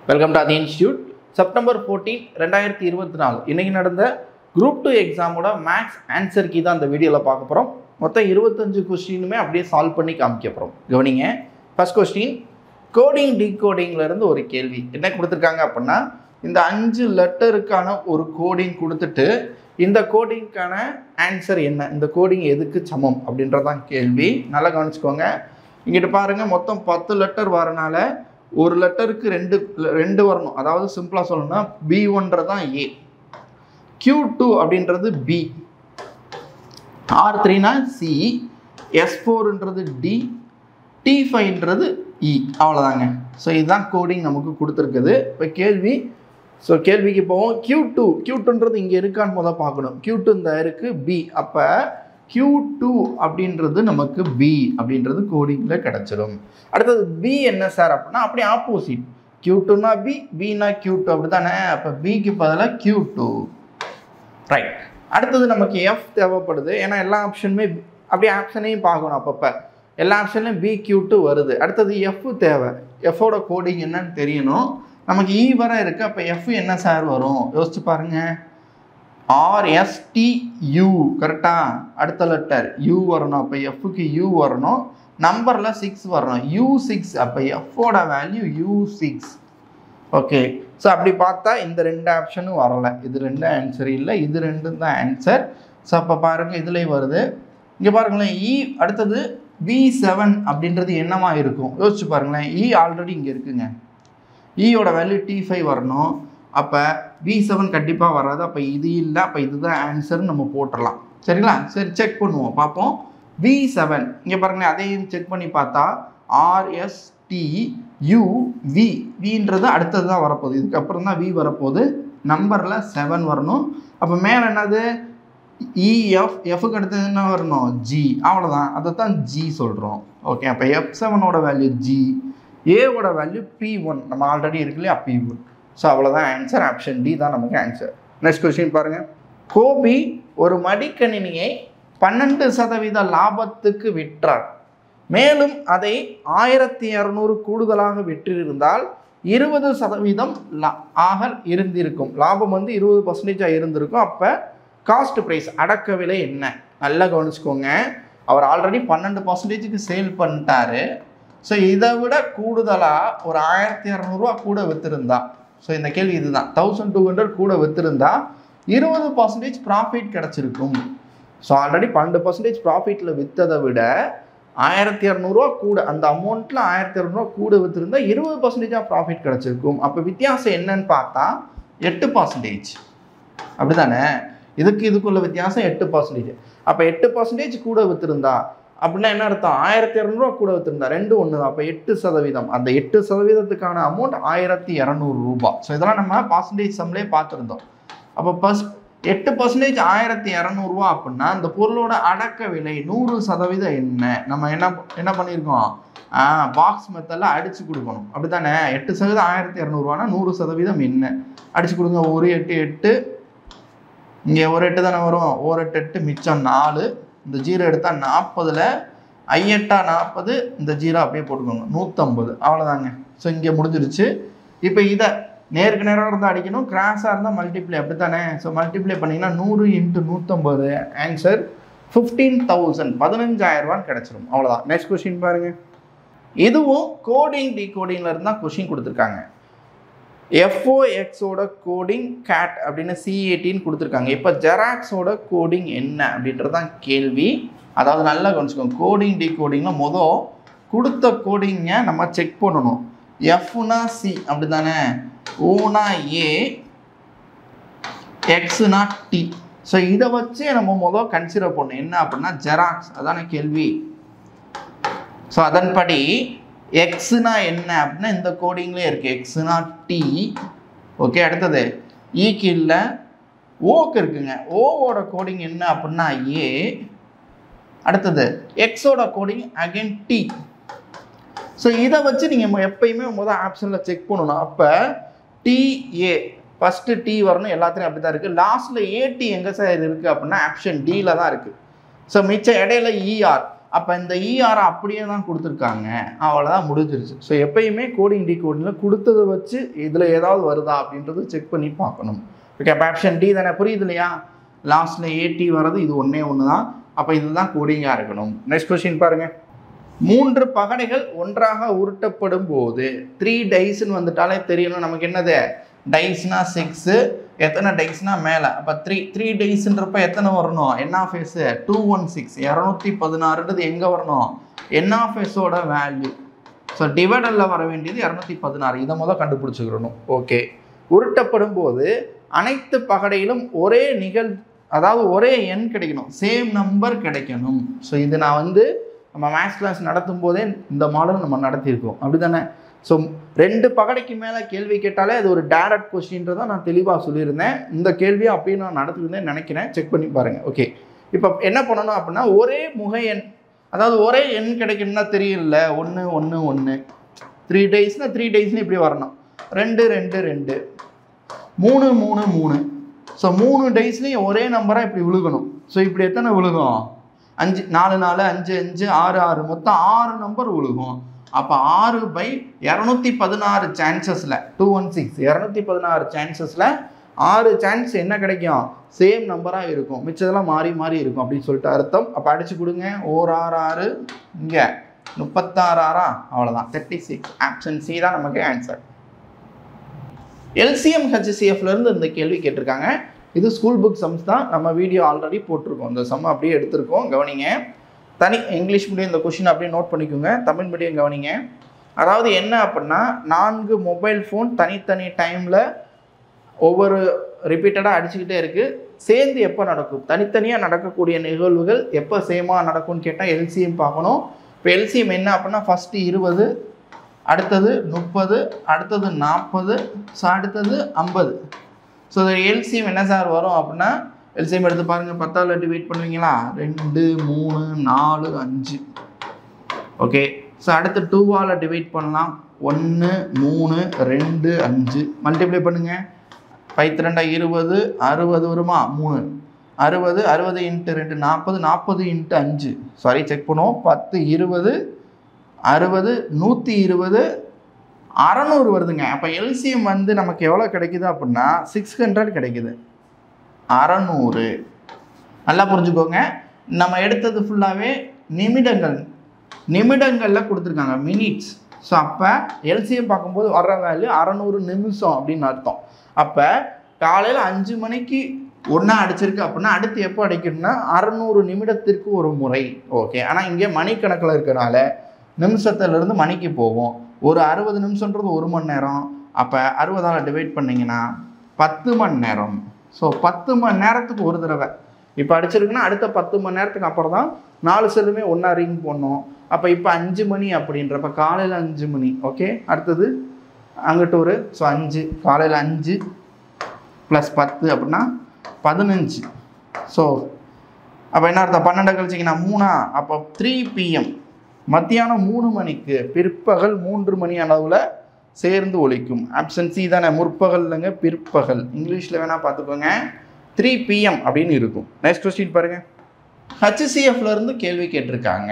Welcome to the institute. September 14 2024 இன்னைக்கு நடந்த group 2 எக்ஸாமோட maths answer key தான் இந்த வீடியோவில் பார்க்க போகிறோம். மொத்தம் 25 கொஸ்டினுமே அப்படியே சால்வ் பண்ணி காமிக்க போகிறோம். கவனிங்க. ஃபர்ஸ்ட் கொஸ்டின் கோடிங் டீகோடிங்லேருந்து ஒரு கேள்வி என்ன கொடுத்துருக்காங்க அப்படின்னா, இந்த 5 லெட்டருக்கான ஒரு கோடிங் கொடுத்துட்டு இந்த கோடிங்க்கான ஆன்சர் என்ன, இந்த கோடிங் எதுக்கு சமம் அப்படின்றதான் கேள்வி. நல்லா கவனிச்சுக்கோங்க. இங்கிட்ட பாருங்கள், மொத்தம் 10 லெட்டர் வரனால ஒரு லெட்டருக்கு ரெண்டு வரணும். அதாவது சிம்பிளாக சொல்லணும்னா B1 தான் A, Q2 அப்படின்றது B, R3னா C, S4ன்றது D, T5ன்றது E. அவ்வளோதாங்க. ஸோ இதுதான் கோடிங் நமக்கு கொடுத்துருக்குது. இப்போ கேள்வி, ஸோ கேள்விக்கு போவோம். Q2ன்றது இங்கே இருக்கான்னு முதல் பார்க்கணும். Q2 இந்த இருக்குது B, அப்போ Q2 அப்படின்றது நமக்கு B அப்படின்றது கோடிங்கில் கிடச்சிடும். அடுத்தது B என்ன சார் அப்படின்னா, அப்படியே ஆப்போசிட். Q2னா B, Bனா Q2 அப்படி தானே. அப்போ Bக்கு பதிலாக Q2. ரைட். அடுத்தது நமக்கு F தேவைப்படுது. ஏன்னா எல்லா ஆப்ஷனுமே அப்படியே ஆப்ஷனையும் பார்க்கணும். அப்பப்போ எல்லா ஆப்ஷன்லையும் B Q2 வருது. அடுத்தது F தேவை. Fோட கோடிங் என்னன்னு தெரியணும். நமக்கு E வர இருக்குது. அப்போ F என்ன சார் வரும் யோசிச்சு பாருங்கள். RSTU கரெக்டா. அடுத்த லெட்டர் U வரணும். அப்போ Fக்கு U வரணும். நம்பரில் 6 வரணும். U6. அப்போ Fோட வேல்யூ U6. ஓகே. ஸோ அப்படி பார்த்தா இந்த ரெண்டு ஆப்ஷனும் வரலை. இது ரெண்டு ஆன்சர் இல்லை, இது ரெண்டும் தான் ஆன்சர். ஸோ அப்போ பாருங்கள், இதுலேயும் வருது. இங்கே பாருங்களேன், E அடுத்தது B7 அப்படின்றது என்னவா இருக்கும் யோசிச்சு பாருங்களேன். E ஆல்ரெடி இங்கே இருக்குங்க. ஈயோட வேல்யூ T5 வரணும். அப்போ B7 கண்டிப்பாக வராது. அப்போ இது இல்லை, அப்போ இதுதான் ஆன்சர்னு நம்ம போட்டுடலாம். சரிங்களா? சரி, செக் பண்ணுவோம், பார்ப்போம். B7 இங்கே பாருங்களேன், அதையும் செக் பண்ணி பார்த்தா RSTU Vன்றது அடுத்தது தான் வரப்போகுது. இதுக்கப்புறம் தான் V வரப்போகுது. நம்பரில் 7 வரணும். அப்போ மேலே என்னது EF, Fக்கு அடுத்தது என்ன வரணும் G. அவ்வளோதான், அதை தான் G சொல்கிறோம். ஓகே. அப்போ F7ஓட வேல்யூ G, ஏவோட வேல்யூ P1 நம்ம ஆல்ரெடி இருக்கு இல்லையா, P1. ஸோ அவ்வளோதான் ஆன்சர். ஆப்ஷன் டி தான் நமக்கு ஆன்சர். நெக்ஸ்ட் கொஸ்டின் பாருங்கள். கோபி ஒரு மடிக்கணினியை 12% லாபத்துக்கு விற்றார். மேலும் அதை 1200 கூடுதலாக விற்றிருந்தால் 20% ஆக இருந்திருக்கும். லாபம் 20% இருந்திருக்கும். அப்போ காஸ்ட் ப்ரைஸ் அடக்க விலை என்ன? நல்லா கவனிச்சுக்கோங்க. அவர் ஆல்ரெடி 12%க்கு சேல் பண்ணிட்டாரு. ஸோ இதை விட கூடுதலாக ஒரு 1200 கூட விற்றுருந்தா, ஸோ இந்த கேள்வி இதுதான், 1200 கூட விற்றுருந்தா 20% ப்ராஃபிட் கிடச்சிருக்கும். ஸோ ஆல்ரெடி 12% ப்ராஃபிட்டில் விற்றதை விட 1200 கூட, அந்த அமௌண்ட்டில் 1200 கூட விற்றுருந்தா 20% ப்ராஃபிட் கிடச்சிருக்கும். அப்போ வித்தியாசம் என்னன்னு பார்த்தா 8%. அப்படி தானே? இதுக்குள்ள வித்தியாசம் 8%. அப்போ 8% கூட விற்றுருந்தா அப்படின்னா என்ன அர்த்தம்? 1200 கூட விற்றுருந்தா, ரெண்டு ஒன்று தான். அப்போ 8%. அந்த 8%க்கான அமௌண்ட் 1200 ரூபாய். ஸோ இதெல்லாம் நம்ம பர்சன்டேஜ் சம்லேயே பார்த்துருந்தோம். அப்போ 8% 1200 ரூபா அப்படின்னா அந்த பொருளோட அடக்க விலை 100% என்ன? நம்ம என்ன பண்ணியிருக்கோம்? பாக்ஸ் மெத்தடில் அடித்து கொடுக்கணும். அப்படி தானே? 8% 1200 ரூபானா 100% என்ன அடித்து கொடுங்க. 1 8 8, இங்கே ஒரு 8 தானே வரும். 1 8 8 மிச்சம் 4. இந்த 0 எடுத்தால் 40ல் 8 40, இந்த 0 அப்படியே போட்டுக்கோங்க, 150. அவ்வளோதாங்க. ஸோ இங்கே முடிஞ்சிருச்சு. இப்போ இதை நேருக்கு நேராக இருந்தால் அடிக்கணும், கிராஸாக இருந்தால் மல்டிப்ளை. அப்படி தானே? ஸோ மல்டிப்ளை பண்ணிங்கன்னா 100 × 150 ஆன்சர் 15,000, 15,000 ரூபான்னு கிடச்சிரும். அவ்வளோதான். நெக்ஸ்ட் கொஸ்டின் பாருங்கள். இதுவும் கோடிங் டீகோடிங்கில் இருந்தால் கொஸ்டின் கொடுத்துருக்காங்க. FOXோட கோடிங் CAT அப்படின்னு C18 கொடுத்துருக்காங்க. இப்போ ஜெராக்ஸோட கோடிங் என்ன அப்படின்றதான் கேள்வி. அதாவது நல்லா கவனிச்சுக்கோங்க. கோடிங் டீகோடிங்கில் மொதல் கொடுத்த கோடிங்கை நம்ம செக் பண்ணணும். Fனா C அப்படி தானே, Oனா A, Xனா T. ஸோ இதை வச்சு நம்ம மொதல் கன்சிடர் பண்ணணும். என்ன அப்படின்னா ஜெராக்ஸ், அதான கேள்வி. ஸோ அதன்படி எக்ஸ்னா என்ன அப்படின்னா இந்த கோடிங்லேயே இருக்குது. எக்ஸ்னா T. ஓகே. அடுத்தது ஈக்கு இல்லை, ஓக்கு இருக்குங்க. ஓவோட கோடிங் என்ன அப்படின்னா A. அடுத்தது எக்ஸோட கோடிங் அகைன் T. ஸோ இதை வச்சு நீங்கள் எப்பயுமே முதல் ஆப்ஷனில் செக் பண்ணணும். அப்போ TA ஃபஸ்ட்டு T வரணும். எல்லாத்துலேயும் அப்படி தான் இருக்குது. லாஸ்ட்டில் AT எங்கே சார் இருக்குது அப்படின்னா ஆப்ஷன் டியில் தான் இருக்குது. ஸோ மிச்சம் இடையில ER, அப்போ இந்த இஆர் அப்படியே தான் கொடுத்துருக்காங்க, அவ்வளோதான் முடிஞ்சிருச்சு. ஸோ எப்பயுமே கோடிங் டிகோடிங்கில் கொடுத்ததை வச்சு இதில் ஏதாவது வருதா அப்படின்றது செக் பண்ணி பார்க்கணும். ஓகே, அப்போ ஆப்ஷன் டி தானே, புரியுது இல்லையா? லாஸ்ட்டில் ஏடி வர்றது இது ஒன்றே ஒன்று தான். அப்போ இதுதான் கோடிங்காக இருக்கணும். நெக்ஸ்ட் கொஸ்டின் பாருங்கள். 3 பகடைகள் ஒன்றாக உருட்டப்படும் போது 3 டைஸ்ன்னு வந்துட்டாலே தெரியணும் நமக்கு என்னது, டைஸ்னா 6, எத்தனை டைஸ்னா மேலே, அப்போ 3 டைஸ்ன்றப்ப எத்தனை வரணும், என் ஆஃப் எஸ் 216, 216ன்றது எங்கே வரணும், என் ஆஃப் எஸோட வேல்யூ. ஸோ டிவைடரில் வர வேண்டியது 216, இதை முதல் கண்டுபிடிச்சிக்கிறணும். ஓகே, உருட்டப்படும் போது அனைத்து பகடையிலும் ஒரே அதாவது ஒரே எண் கிடைக்கணும், சேம் நம்பர் கிடைக்கணும். ஸோ இது நான் வந்து நம்ம மேத்ஸ் கிளாஸ் நடத்தும் போதே இந்த மாடல் நம்ம நடத்தியிருக்கோம், அப்படி தானே? ஸோ 2 பகடைக்கு மேலே கேள்வி கேட்டாலே அது ஒரு டைரக்ட் கொஸ்டின்றதை நான் தெளிவாக சொல்லியிருந்தேன். இந்த கேள்வியை அப்படியே நான் நடத்திருந்தேன் நினைக்கிறேன், செக் பண்ணி பாருங்கள். ஓகே, இப்போ என்ன பண்ணணும் அப்படின்னா, ஒரே முக எண், அதாவது ஒரே எண் கிடைக்கணும்னா தெரியல, 1 1 1, 3 டைஸ்னால் 3 டைஸ்னு இப்படி வரணும், 2 2 2, 3 3 3. ஸோ 3 டைஸ்லேயும் ஒரே நம்பராக இப்படி விழுகணும். ஸோ இப்படி எத்தனை விழுகும், 5 4 4 5 5 6 6, மொத்தம் 6 நம்பர் விழுகும். அப்போ 6/216 சான்சஸில் 216, 216 சான்சஸில் 6 சான்ஸ் என்ன கிடைக்கும், சேம் நம்பராக இருக்கும், மிச்சதெல்லாம் மாறி மாறி இருக்கும் அப்படின்னு சொல்லிட்டு அர்த்தம். அப்போ அடிச்சு கொடுங்க, 1 6 6, இங்கே 36 6, அவ்வளோதான் 36. ஆப்ஷன் சி தான் நமக்கு ஆன்சர். LCM HCFலேருந்து இந்த கேள்வி கேட்டிருக்காங்க. இது ஸ்கூல் புக் சம்ஸ் தான், நம்ம வீடியோ ஆல்ரெடி போட்டிருக்கோம், இந்த சம் அப்படியே எடுத்திருக்கோம், கவனிங்க. தனி இங்கிலீஷ் மீடியம் இந்த கொஷின் அப்படியே நோட் பண்ணிக்கோங்க, தமிழ் மீடியம் கவனிங்க. அதாவது என்ன அப்படின்னா, 4 மொபைல் ஃபோன் தனித்தனி டைமில் ஒவ்வொரு ரிப்பீட்டடாக அடிச்சுக்கிட்டே இருக்குது, சேர்ந்து எப்போ நடக்கும், தனித்தனியாக நடக்கக்கூடிய நிகழ்வுகள் எப்போ சேமாக நடக்கும்னு கேட்டால் LCM பார்க்கணும். இப்போ LCM என்ன அப்படின்னா, ஃபஸ்ட்டு 20, அடுத்தது 30, அடுத்தது 40, ஸோ அடுத்தது 50. ஸோ LCM என்ன சார் வரும் அப்படின்னா, LCM எடுத்து பாருங்கள், 10ஆல் டிவைட் பண்ணுவீங்களா, 2 3 4 5. ஓகே, ஸோ அடுத்து 2ஆல் டிவைட் பண்ணலாம், 1 3 2 5. மல்டிப்ளை பண்ணுங்கள், 5 2 20, 60 வருமா, 3 60, 60 × 2 40, 40 × 5. சாரி, செக் பண்ணுவோம், 10 20 60 120 600 வருதுங்க. அப்போ LCM வந்து நமக்கு எவ்வளோ கிடைக்குது அப்படின்னா 600 கிடைக்குது, 600. நல்லா புரிஞ்சுக்கோங்க, நம்ம எடுத்தது ஃபுல்லாகவே நிமிடங்களில் கொடுத்துருக்காங்க, மினிட்ஸ். ஸோ அப்போ LCM பார்க்கும்போது வர்ற வேல்யூ 600 நிமிஷம் அப்படின்னு அர்த்தம். அப்போ காலையில் 5 மணிக்கு ஒன்றா அடிச்சிருக்கு அப்படின்னா அடுத்து எப்போ அடிக்கணும்னா 600 நிமிடத்திற்கு ஒரு முறை. ஓகே, ஆனால் இங்கே மணிக்கணக்கில் இருக்கிறனால நிமிஷத்துலேருந்து மணிக்கு போகும். ஒரு 60 நிமிஷன்றது 1 மணி நேரம். அப்போ 60ஆல் டிவைட் பண்ணிங்கன்னா 10 மணி நேரம். ஸோ 10 மணி நேரத்துக்கு ஒரு தடவை இப்போ அடிச்சிருக்குன்னா அடுத்த 10 மணி நேரத்துக்கு அப்புறம் தான் 4 செல்லுமே ஒன்றா ரிங் பண்ணோம். அப்போ இப்போ 5 மணி அப்படின்றப்ப காலையில் 5 மணி. ஓகே, அடுத்தது அங்கிட்ட ஒரு, ஸோ 5 காலையில் 5 + 10 அப்படின்னா 15. ஸோ அப்போ என்ன அர்த்தம், 12 கழிச்சிங்கன்னா 3, அப்போ 3 PM, மத்தியானம் 3 மணிக்கு, பிற்பகல் 3 மணி அளவில் சேர்ந்து ஒலிக்கும். ஆப்ஷன் சி தானே, முற்பகல் இல்லைங்க, பிற்பகல். இங்கிலீஷில் வேணால் பார்த்துக்கோங்க, 3 PM அப்படின்னு இருக்கும். நெக்ஸ்ட் கொஸ்டின் பாருங்கள். HCFலேருந்து கேள்வி கேட்டிருக்காங்க.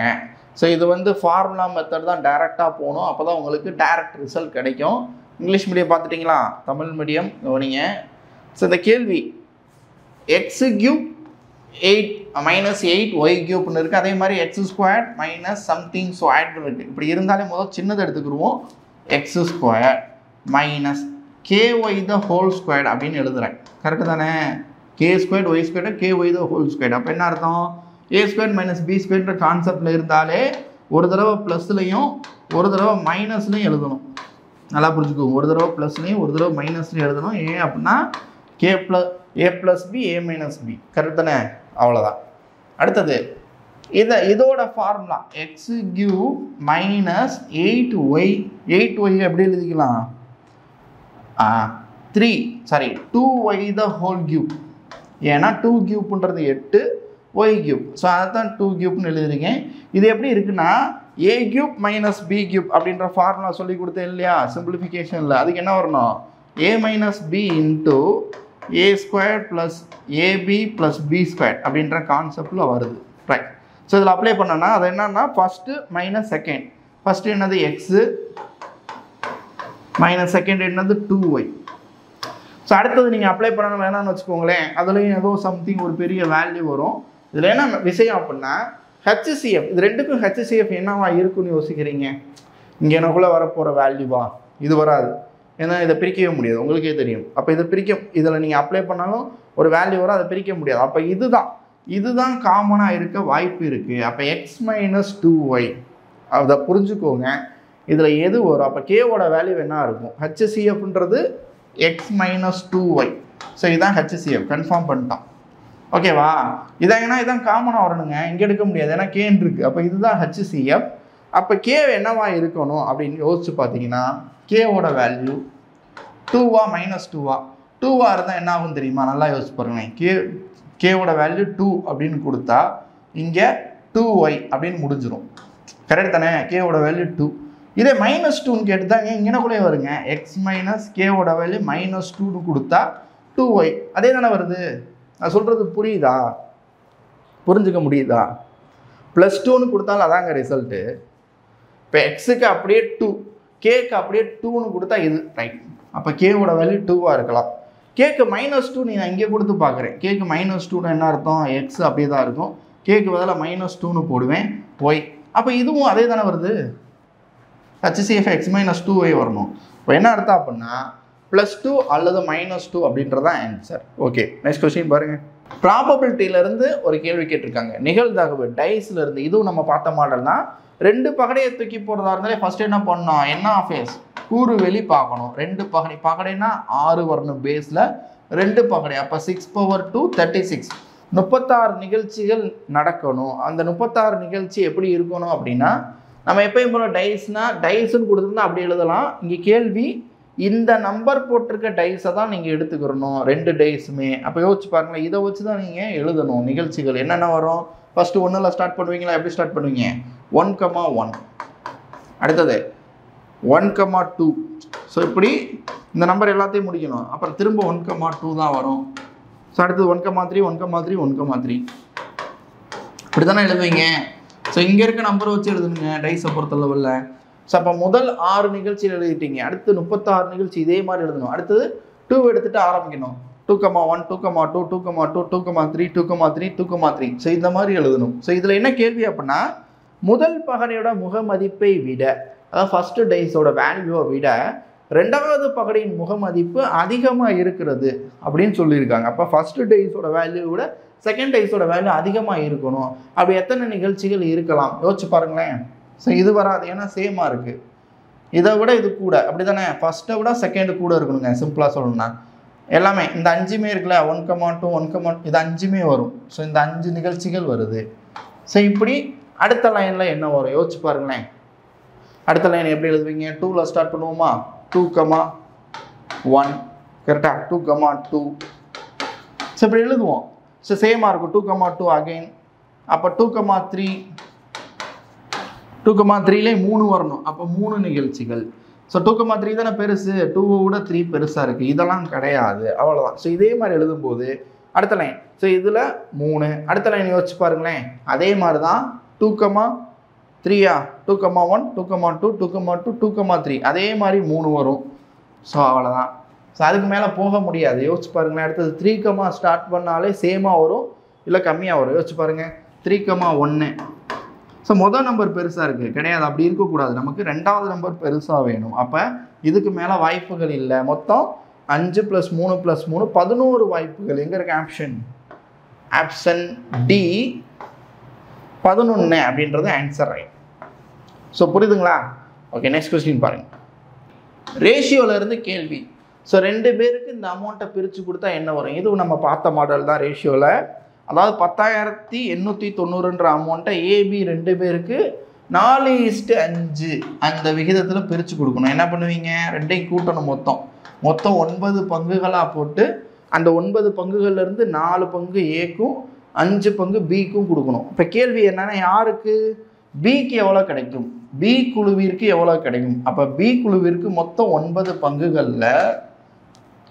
ஸோ இது வந்து ஃபார்முலா மெத்தட் தான், டைரெக்டாக போகணும், அப்போ தான் உங்களுக்கு டைரக்ட் ரிசல்ட் கிடைக்கும். இங்கிலீஷ் மீடியம் பார்த்துட்டிங்களா, தமிழ் மீடியம் கவனிங்க. ஸோ இந்த கேள்வி x³ 8 - 8y³ இருக்குது, அதே மாதிரி x² - சம்திங் ஸோ ஆட் இருக்குது. இப்படி இருந்தாலே முதல் சின்னதை எடுத்துக்கிடுவோம், x² - ky² அப்படின்னு எழுதுகிறேன், கரெக்டு தானே? k² y² ky² அப்போ என்ன அர்த்தம், a² - b² கான்செப்டில் இருந்தாலே ஒரு தடவை ப்ளஸ்லையும் ஒரு தடவை மைனஸ்லையும் எழுதணும். நல்லா புரிஞ்சுக்கோங்க, ஒரு தடவை ப்ளஸ்லையும் ஒரு தடவை மைனஸ்லையும் எழுதணும். ஏன் அப்படின்னா a + b a - b, correct தானே? அவ்வளோதான். அடுத்தது இதோட ஃபார்முலா x³ - 8y, 8y எப்படி எழுதிக்கலாம், 2y3, ஏன்னா 2³ 8 y³, ஸோ அதை தான் 2³ எழுதிருக்கேன். இது எப்படி இருக்குன்னா a³ - b³ அப்படின்ற ஃபார்முலா சொல்லி கொடுத்தேன் இல்லையா சிம்பிளிஃபிகேஷனில், அதுக்கு என்ன வரணும், a - b × a² + ab + b² அப்படின்ற கான்செப்டில் வருது. ரைட். ஸோ இதில் அப்ளை பண்ணோன்னா அது என்னன்னா ஃபஸ்ட்டு மைனஸ் செகண்ட். ஃபஸ்ட்டு என்னது எக்ஸு மைனஸ் செகண்ட் என்னது 2y. ஸோ அடுத்தது நீங்கள் அப்ளை பண்ணணும் வேணாம்னு வச்சுக்கோங்களேன், அதுலேயும் ஏதோ சம்திங் ஒரு பெரிய வேல்யூ வரும். இதில் என்ன விஷயம் அப்படின்னா HCF, இது ரெண்டுக்கும் HCF என்னவா இருக்குன்னு யோசிக்கிறீங்க? இங்கே எனக்குள்ளே வரப்போகிற வேல்யூவா? இது வராது, ஏன்னா இதை பிரிக்கவே முடியாது, உங்களுக்கே தெரியும். அப்போ இதை இதில் நீங்கள் அப்ளை பண்ணாலும் ஒரு வேல்யூ வரும், அதை பிரிக்க முடியாது. அப்போ இதுதான் காமனாக இருக்க வாய்ப்பு இருக்குது. அப்போ எக்ஸ் மைனஸ் 2y அதை புரிஞ்சுக்கோங்க. இதில் எது வரும்? அப்போ கேவோட வேல்யூ என்ன இருக்கும்? HCFன்றது எக்ஸ் மைனஸ் 2y. ஸோ இதுதான் HCF, கன்ஃபார்ம் பண்ணிட்டோம். ஓகேவா? இதான் காமனாக வரணுங்க, இங்கே எடுக்க முடியாது, ஏன்னா கேன் இருக்குது. அப்போ இதுதான் HCF. அப்போ கே என்னவா இருக்கணும் அப்படின்னு யோசிச்சு பார்த்தீங்கன்னா கேவோட வேல்யூ 2வா மைனஸ் 2வா இருந்தால் என்ன ஆகும் தெரியுமா? நல்லா யோசிச்சு பாருங்களேன். கேவோட வேல்யூ 2 அப்படின்னு கொடுத்தா இங்கே 2y அப்படின்னு முடிஞ்சிடும். கரெக்ட் தானே? கேவோட வேல்யூ 2. இதே மைனஸ் 2ன்னு கேட்டு தான் இங்கனக்குள்ளே வருங்க. எக்ஸ் மைனஸ் கேவோட வேல்யூ மைனஸ் 2ன்னு கொடுத்தா 2y அதே தானே வருது. நான் சொல்கிறது புரியுதா? புரிஞ்சுக்க முடியுதா? ப்ளஸ் 2ன்னு கொடுத்தாலும் அதாங்க ரிசல்ட்டு. இப்போ எக்ஸுக்கு அப்படியே 2, கேக்கு அப்படியே 2ன்னு கொடுத்தா இது ரைட். அப்போ கேவோட வேல்யூ 2வா இருக்கலாம். கேக்கு மைனஸ் 2 நான் இங்கே கொடுத்து பார்க்குறேன். கேக்கு மைனஸ் 2ன்னு என்ன அர்த்தம்? எக்ஸ் அப்படியே தான் இருக்கும். கேக்கு பதிலாக மைனஸ் 2ன்னு போடுவேன், ஒய். அப்போ இதுவும் அதே தானே வருது. HCF எக்ஸ் மைனஸ் 2y வரணும். இப்போ என்ன அர்த்தம் அப்படின்னா +2 அல்லது -2 அப்படின்றதான் ஆன்சர். ஓகே, நெக்ஸ்ட் கொஸ்டின் பாருங்கள். ப்ராபபிலிட்டியிலேருந்து ஒரு கேள்வி கேட்டிருக்காங்க. நிகழ்தகவு டைஸ்லேருந்து. இதுவும் நம்ம பார்த்த மாடல் தான். 2 பகடையை தூக்கி போகிறதா இருந்தாலே ஃபஸ்ட்டு என்ன பண்ணோம்? NF கூறு வெளி பார்க்கணும். 2 பகடைனா 6 வரணும் பேஸில், 2 பகடை. அப்போ 6/2 36. 36 நிகழ்ச்சிகள் நடக்கணும். அந்த 36 நிகழ்ச்சி எப்படி இருக்கணும் அப்படின்னா நம்ம எப்பயும் போல டைஸ்ன்னு கொடுத்துருந்தா அப்படி எழுதலாம். இங்கே கேள்வி இந்த நம்பர் போட்டிருக்க டைஸை தான் நீங்கள் எடுத்துக்கிறணும், 2 டைஸுமே. அப்போ யோசிச்சு பாருங்களேன், இதை வச்சு தான் நீங்கள் எழுதணும் நிகழ்ச்சிகள். என்னென்ன வரும்? ஃபஸ்ட்டு 1ல் ஸ்டார்ட் பண்ணுவீங்களா? எப்படி ஸ்டார்ட் பண்ணுவீங்க? 1,1. அடுத்தது 1,2. ஸோ இப்படி இந்த நம்பர் எல்லாத்தையும் முடிக்கணும். அப்புறம் திரும்ப 1,2 தான் வரும். ஸோ அடுத்தது 1,3 1,3 1,3 இப்படி தானே எழுதுவீங்க. ஸோ இங்கே இருக்க நம்பரை வச்சு எழுதுனுங்க டைஸை பொறுத்த லெவலில். ஸோ அப்போ முதல் 6 நிகழ்ச்சியில் எழுதிட்டீங்க. அடுத்து 36 நிகழ்ச்சி இதே மாதிரி எழுதணும். அடுத்தது 2 எடுத்துகிட்டு ஆரம்பிக்கணும். 2,1 2,2 2,2 2,3 2,3 2,3. ஸோ இந்த மாதிரி எழுதணும். ஸோ இதில் என்ன கேள்வி அப்படின்னா முதல் பகடையோட முகமதிப்பை விட, அதாவது ஃபஸ்ட்டு டைஸோட வேல்யூவை விட 2வது பகடையின் முகமதிப்பு அதிகமாக இருக்கிறது அப்படின்னு சொல்லியிருக்காங்க. அப்போ ஃபஸ்ட்டு டைஸோட வேல்யூவை விட செகண்ட் டைஸோட வேல்யூ அதிகமாக இருக்கணும். அப்படி எத்தனை நிகழ்ச்சிகள் இருக்கலாம்? யோசிச்சு பாருங்களேன். ஸோ இது வராது, ஏன்னா சேமாக இருக்குது. இதை விட இது கூட, அப்படி தானே? ஃபஸ்ட்டை விட செகண்டு கூட இருக்கணுங்க. சிம்பிளாக சொல்லணும்னா எல்லாமே இந்த 5மே இருக்குல்ல, 1,2 1,2 இது 5மே வரும். ஸோ இந்த 5 நிகழ்ச்சிகள் வருது. ஸோ இப்படி அடுத்த லைனில் என்ன வரும்? யோசிச்சு பாருங்களேன். அடுத்த லைன் எப்படி எழுதுவீங்க? 2ல் ஸ்டார்ட் பண்ணுவோமா? 2,1 கரெக்டாக 2,2. ஸோ இப்படி எழுதுவோம். ஸோ சேமாக இருக்கும். 2,2 அகைன். அப்போ 2,3 2,3லே 3 வரணும். அப்போ 3 நிகழ்ச்சிகள். ஸோ 2,3 தானே பெருசு, 2 விட 3 பெருசாக இருக்குது. இதெல்லாம் கிடையாது, அவ்வளோதான். ஸோ இதே மாதிரி எழுதும்போது அடுத்த லைன், ஸோ இதில் 3. அடுத்த லைன் யோசிச்சு பாருங்களேன். அதே மாதிரி தான் 2,3 2,1 2,2 2,2 2,3 அதே மாதிரி 3 வரும். ஸோ அவ்வளோதான். ஸோ அதுக்கு மேலே போக முடியாது. யோசிச்சு பாருங்களேன். அடுத்தது 3, ஸ்டார்ட் பண்ணாலே சேமாக வரும், இல்லை கம்மியாக வரும். யோசிச்சு பாருங்கள். 3,1. ஸோ மொதல் நம்பர் பெருசாக இருக்குது, கிடையாது, அப்படி இருக்கக்கூடாது. நமக்கு 2வது நம்பர் பெருசாக வேணும். அப்போ இதுக்கு மேலே வாய்ப்புகள் இல்லை. மொத்தம் 5 + 3 + 3 11 வாய்ப்புகள். எங்கே இருக்குது ஆப்ஷன்? ஆப்ஷன் டி 11 அப்படின்றது ஆன்சர் ரைட். ஸோ புரியுதுங்களா? ஓகே, நெக்ஸ்ட் கொஸ்டின் பாருங்கள். ரேஷியோவிலேருந்து கேள்வி. ஸோ 2 பேருக்கு இந்த அமௌண்ட்டை பிரித்து கொடுத்தா என்ன வரும்? இதுவும் நம்ம பார்த்த மாடல் தான் ரேஷியோவில். அதாவது 10,890ன்ற அமௌண்ட்டை ஏபி 2 பேருக்கு 4:5 அந்த விகிதத்தில் பிரித்து கொடுக்கணும். என்ன பண்ணுவீங்க? 2ஐயும் கூட்டணும். மொத்தம் 9 பங்குகளாக போட்டு அந்த 9 பங்குகள்லேருந்து 4 பங்கு ஏக்கும் 5 பங்கு பிக்கும் கொடுக்கணும். இப்போ கேள்வி என்னன்னா யாருக்கு? பிக்கு எவ்வளோ கிடைக்கும்? பி குழுவிற்கு எவ்வளோ கிடைக்கும்? அப்போ பி குழுவிற்கு மொத்தம் 9 பங்குகளில்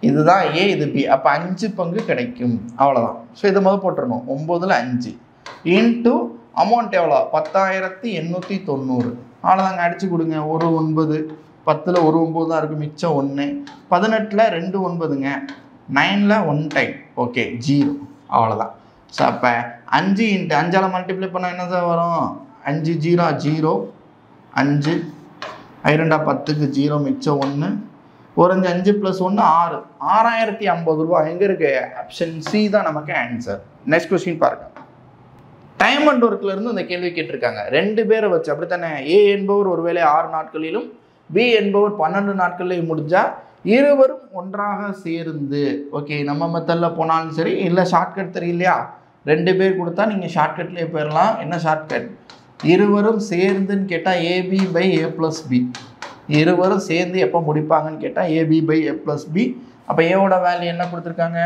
இதுதான் ஏ, இது பி. அப்போ 5 பங்கு கிடைக்கும், அவ்வளோதான். ஸோ இதை முதல் போட்டுடணும். 9ல் 5 இன்ட்டு அமௌண்ட் எவ்வளோ 10,890. அவ்வளோதாங்க, அடிச்சு கொடுங்க. ஒரு 9, 10ல் ஒரு 9 தான் இருக்குது, மிச்சம் 1. 18ல் 2 9ங்க, 9ல் 1 டைம். ஓகே 0. அவ்வளோதான். ஸோ அப்போ 5 × 5ஆல் மல்டிப்ளை பண்ணால் என்ன தான் வரும்? 5 0 0, 5 2 10க்கு 0, மிச்சம் 1. ஒரு 5 + 1 6. 6,050 ரூபா எங்கே இருக்கு? ஆப்ஷன் சி தான் நமக்கு ஆன்சர். நெக்ஸ்ட் கொஸ்டின் பாருங்க. டைம் அண்ட் ஒர்க்ல இருந்து இந்த கேள்வி கேட்டிருக்காங்க. 2 பேரை வச்சு, அப்படித்தானே? ஏ என்பவர் ஒருவேளை 6 நாட்களிலும் பி என்பவர் 12 நாட்களிலும் முடிஞ்சா இருவரும் ஒன்றாக சேர்ந்து, ஓகே நம்ம மெத்தடில் போனாலும் சரி, இல்லை ஷார்ட்கட் தெரியலையா, 2 பேர் கொடுத்தா நீங்கள் ஷார்ட்கட்லேயே போயிடலாம். என்ன ஷார்ட்கட்? இருவரும் சேர்ந்துன்னு கேட்டால் AB by A plus B. இருவரும் சேர்ந்து எப்போ முடிப்பாங்கன்னு கேட்டால் AB by A plus B. அப்போ ஏவோட வேல்யூ என்ன கொடுத்துருக்காங்க?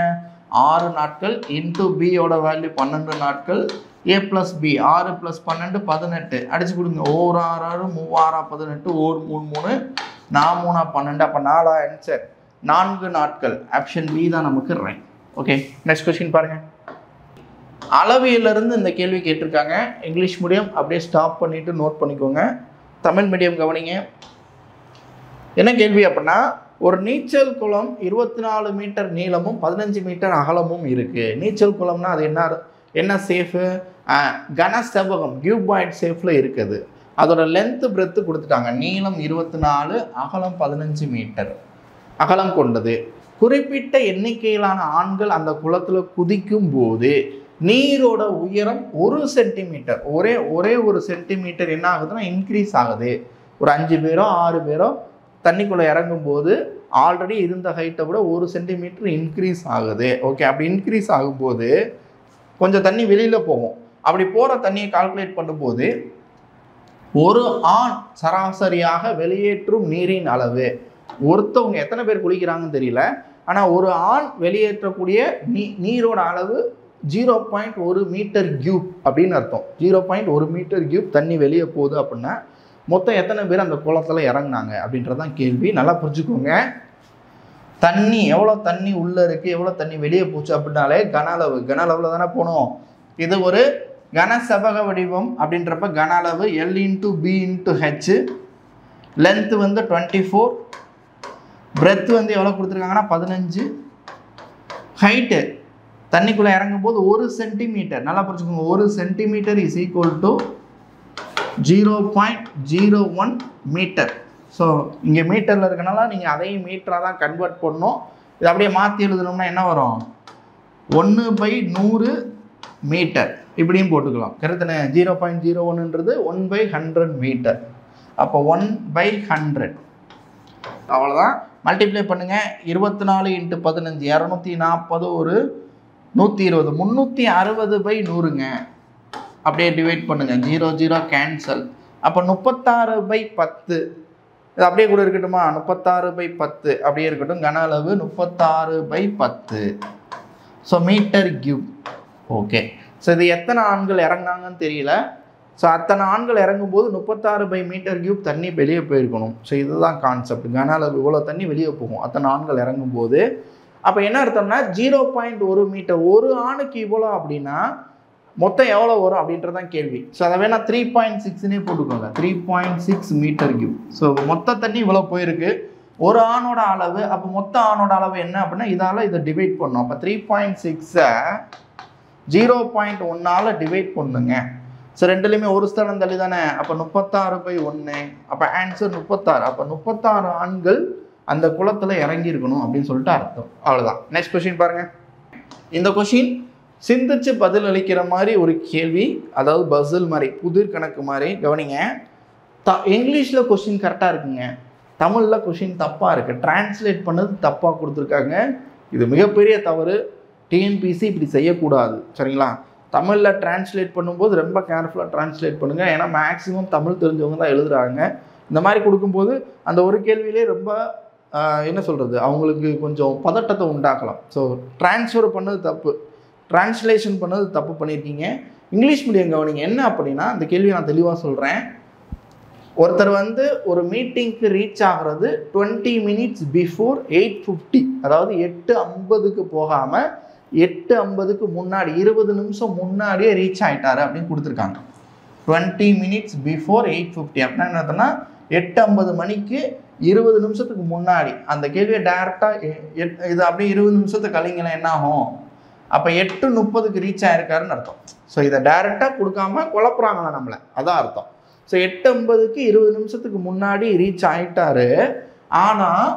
6 நாட்கள் இன்ட்டு பியோட வேல்யூ 12 நாட்கள். ஏ ப்ளஸ் பி 6 + 12 18. அடிச்சு கொடுங்க. 1 6 6 3 6 18, 1 3 3 4 3 12. அப்போ 4 ஆன்சர். 4 நாட்கள். ஆப்ஷன் பி தான் நமக்கு ரைட். ஓகே நெக்ஸ்ட் கொஸ்டின் பாருங்க. அளவியலிருந்து இந்த கேள்வி கேட்டிருக்காங்க. இங்கிலீஷ் மீடியம் அப்படியே ஸ்டாப் பண்ணிட்டு நோட் பண்ணிக்கோங்க. தமிழ் மீடியம் கவனிங்க. என்ன கேள்வி அப்படின்னா, ஒரு நீச்சல் குளம் 24 மீட்டர் நீளமும் 15 மீட்டர் அகலமும் இருக்கு. நீச்சல் குளம்னா அது என்ன ஷேஃபு? கன செவ்வகம், கியூபாய்ட் ஷேஃபில் இருக்குது. அதோட லென்த்து பிரெத்து கொடுத்துட்டாங்க. நீளம் 24, அகலம் 15 மீட்டர் அகலம் கொண்டது. குறிப்பிட்ட எண்ணிக்கையிலான ஆண்கள் அந்த குளத்தில் குதிக்கும் போது நீரோட உயரம் 1 சென்டிமீட்டர், ஒரே 1 சென்டிமீட்டர் என்ன ஆகுதுன்னா இன்க்ரீஸ் ஆகுது. ஒரு 5 பேரோ 6 பேரோ தண்ணிக்குள்ளே இறங்கும்போது ஆல்ரெடி இருந்த ஹைட்டை விட 1 சென்டிமீட்டர் இன்க்ரீஸ் ஆகுது. ஓகே, அப்படி இன்க்ரீஸ் ஆகும்போது கொஞ்சம் தண்ணி வெளியில் போகும். அப்படி போகிற தண்ணியை கால்குலேட் பண்ணும்போது ஒரு ஆண் சராசரியாக வெளியேற்றும் நீரின் அளவு, ஒருத்தவங்க எத்தனை பேர் குளிக்கிறாங்கன்னு தெரியல, ஆனால் ஒரு ஆண் வெளியேற்றக்கூடிய நீரோட அளவு 0.1 மீட்டர் கியூப் அப்படின்னு அர்த்தம். 0.1 மீட்டர் கியூப் தண்ணி வெளியே போகுது அப்படின்னா மொத்தம் எத்தனை பேர் அந்த குளத்தில் இறங்குனாங்க அப்படின்றதான் கேள்வி. நல்லா புரிஞ்சுக்கோங்க. தண்ணி எவ்வளோ தண்ணி உள்ளே இருக்குது, எவ்வளோ தண்ணி வெளியே போச்சு அப்படின்னாலே கன அளவில் தானே போகணும். இது ஒரு கன செவ்வக வடிவம் அப்படின்றப்ப கன அளவு L × B × H. லென்த்து வந்து 24, பிரெத் வந்து எவ்வளோ கொடுத்துருக்காங்கன்னா 15. ஹைட்டு தண்ணிக்குள்ளே இறங்கும் போது 1 சென்டிமீட்டர். நல்லா புரிஞ்சுக்கோங்க. 1 centimetre is equal to 0.01 metre. So இங்கே மீட்டரில் இருக்கனால நீங்கள் அதையும் மீட்டராக தான் கன்வெர்ட் பண்ணணும். இது அப்படியே மாற்றி எழுதணும்னா என்ன வரும்? 1/100 மீட்டர் இப்படியும் போட்டுக்கலாம். கரெக்டானே? 0.01ன்றது 1/100 மீட்டர். அப்போ 1/100 அவ்வளோதான். மல்டிப்ளை பண்ணுங்கள். 24 × 15 240, ஒரு 120, 360/100ங்க. அப்படியே டிவைட் பண்ணுங்கள். 0 0 கேன்சல். அப்போ 36/10 இது அப்படியே கூட இருக்கட்டுமா? 36/10 அப்படியே இருக்கட்டும். கன அளவு 36/10. So metre cube. Okay, so இது எத்தனை ஆண்கள் இறங்கினாங்கன்னு தெரியல. ஸோ அத்தனை ஆண்கள் இறங்கும்போது 36 மீட்டர் கியூப் தண்ணி வெளியே போயிருக்கணும். ஸோ இதுதான் கான்செப்ட். கன அளவு இவ்வளோ தண்ணி வெளியே போகும் அத்தனை ஆண்கள் இறங்கும்போது. அப்போ என்ன அர்த்தம்னா 0.1 மீட்டர், ஒரு ஆணுக்கு இவ்வளோ அப்படின்னா மொத்தம் எவ்வளோ வரும் அப்படின்றதான் கேள்வி. ஸோ அதை வேணால் 3.6னே போட்டுக்கோங்க. 3.6 மீட்டர் கியூப். ஸோ மொத்த தண்ணி இவ்வளோ போயிருக்கு. ஒரு ஆணோட அளவு, அப்போ மொத்த ஆணோட அளவு என்ன அப்படின்னா இதால் இதை டிவைட் பண்ணணும். அப்போ 3.6ஐ 0.1ஆல் டிவைட் பண்ணுங்க. ஸோ ரெண்டுலேயுமே ஒரு ஸ்தலம் தள்ளி தானே. அப்போ 36/1. அப்போ ஆன்சர் 36. அப்போ 36 ஆண்கள் அந்த குளத்தில் இறங்கியிருக்கணும் அப்படின்னு சொல்லிட்டு அர்த்தம். அவ்வளோதான். நெக்ஸ்ட் கொஸ்டின் பாருங்கள். இந்த கொஸ்டின் சிந்திச்சு பதில் அளிக்கிற மாதிரி ஒரு கேள்வி, அதாவது பசில் மாதிரி, புதிர் கணக்கு மாதிரி. கவனிங்க. இங்கிலீஷில் கொஸ்டின் கரெக்டாக இருக்குங்க, தமிழில் கொஸ்டின் தப்பாக இருக்குது. டிரான்ஸ்லேட் பண்ணது தப்பாக கொடுத்துருக்காங்க. இது மிகப்பெரிய தவறு. டிஎன்பிசி இப்படி செய்யக்கூடாது, சரிங்களா? தமிழில் டிரான்ஸ்லேட் பண்ணும்போது ரொம்ப கேர்ஃபுல்லாக டிரான்ஸ்லேட் பண்ணுங்கள். ஏன்னா மேக்ஸிமம் தமிழ் தெரிஞ்சவங்க தான் எழுதுகிறாங்க. இந்த மாதிரி கொடுக்கும்போது அந்த ஒரு கேள்வியிலே ரொம்ப என்ன சொல்கிறது, அவங்களுக்கு கொஞ்சம் பதட்டத்தை உண்டாக்கலாம். ஸோ டிரான்ஸ்ஃபர் பண்ணது தப்பு, டிரான்ஸ்லேஷன் பண்ணது தப்பு பண்ணியிருக்கீங்க. இங்கிலீஷ் மீடியம் கவனிங்க. என்ன அப்படின்னா இந்த கேள்வியை நான் தெளிவாக சொல்கிறேன். ஒருத்தர் வந்து ஒரு மீட்டிங்க்கு ரீச் ஆகிறது 20 மினிட்ஸ் பிஃபோர் 8:50, அதாவது 8:50க்கு போகாமல் 8:50க்கு முன்னாடி 20 நிமிஷம் முன்னாடியே ரீச் ஆகிட்டாரு அப்படின்னு கொடுத்துருக்காங்க. 20 minutes before 8:50. அப்படின்னா என்ன அர்த்தம்னா 8:50 மணிக்கு 20 நிமிஷத்துக்கு முன்னாடி. அந்த கேள்வியை டைரெக்டாக இது அப்படியே 20 நிமிஷத்துக்கு கழிங்களேன் என்ன ஆகும்? அப்போ 8:30க்கு ரீச் ஆயிருக்காருன்னு அர்த்தம். ஸோ இதை டைரெக்டாக கொடுக்காம குழப்புறாங்களா நம்மளை, அதான் அர்த்தம். ஸோ 8:50க்கு 20 நிமிஷத்துக்கு முன்னாடி ரீச் ஆகிட்டாரு. ஆனால்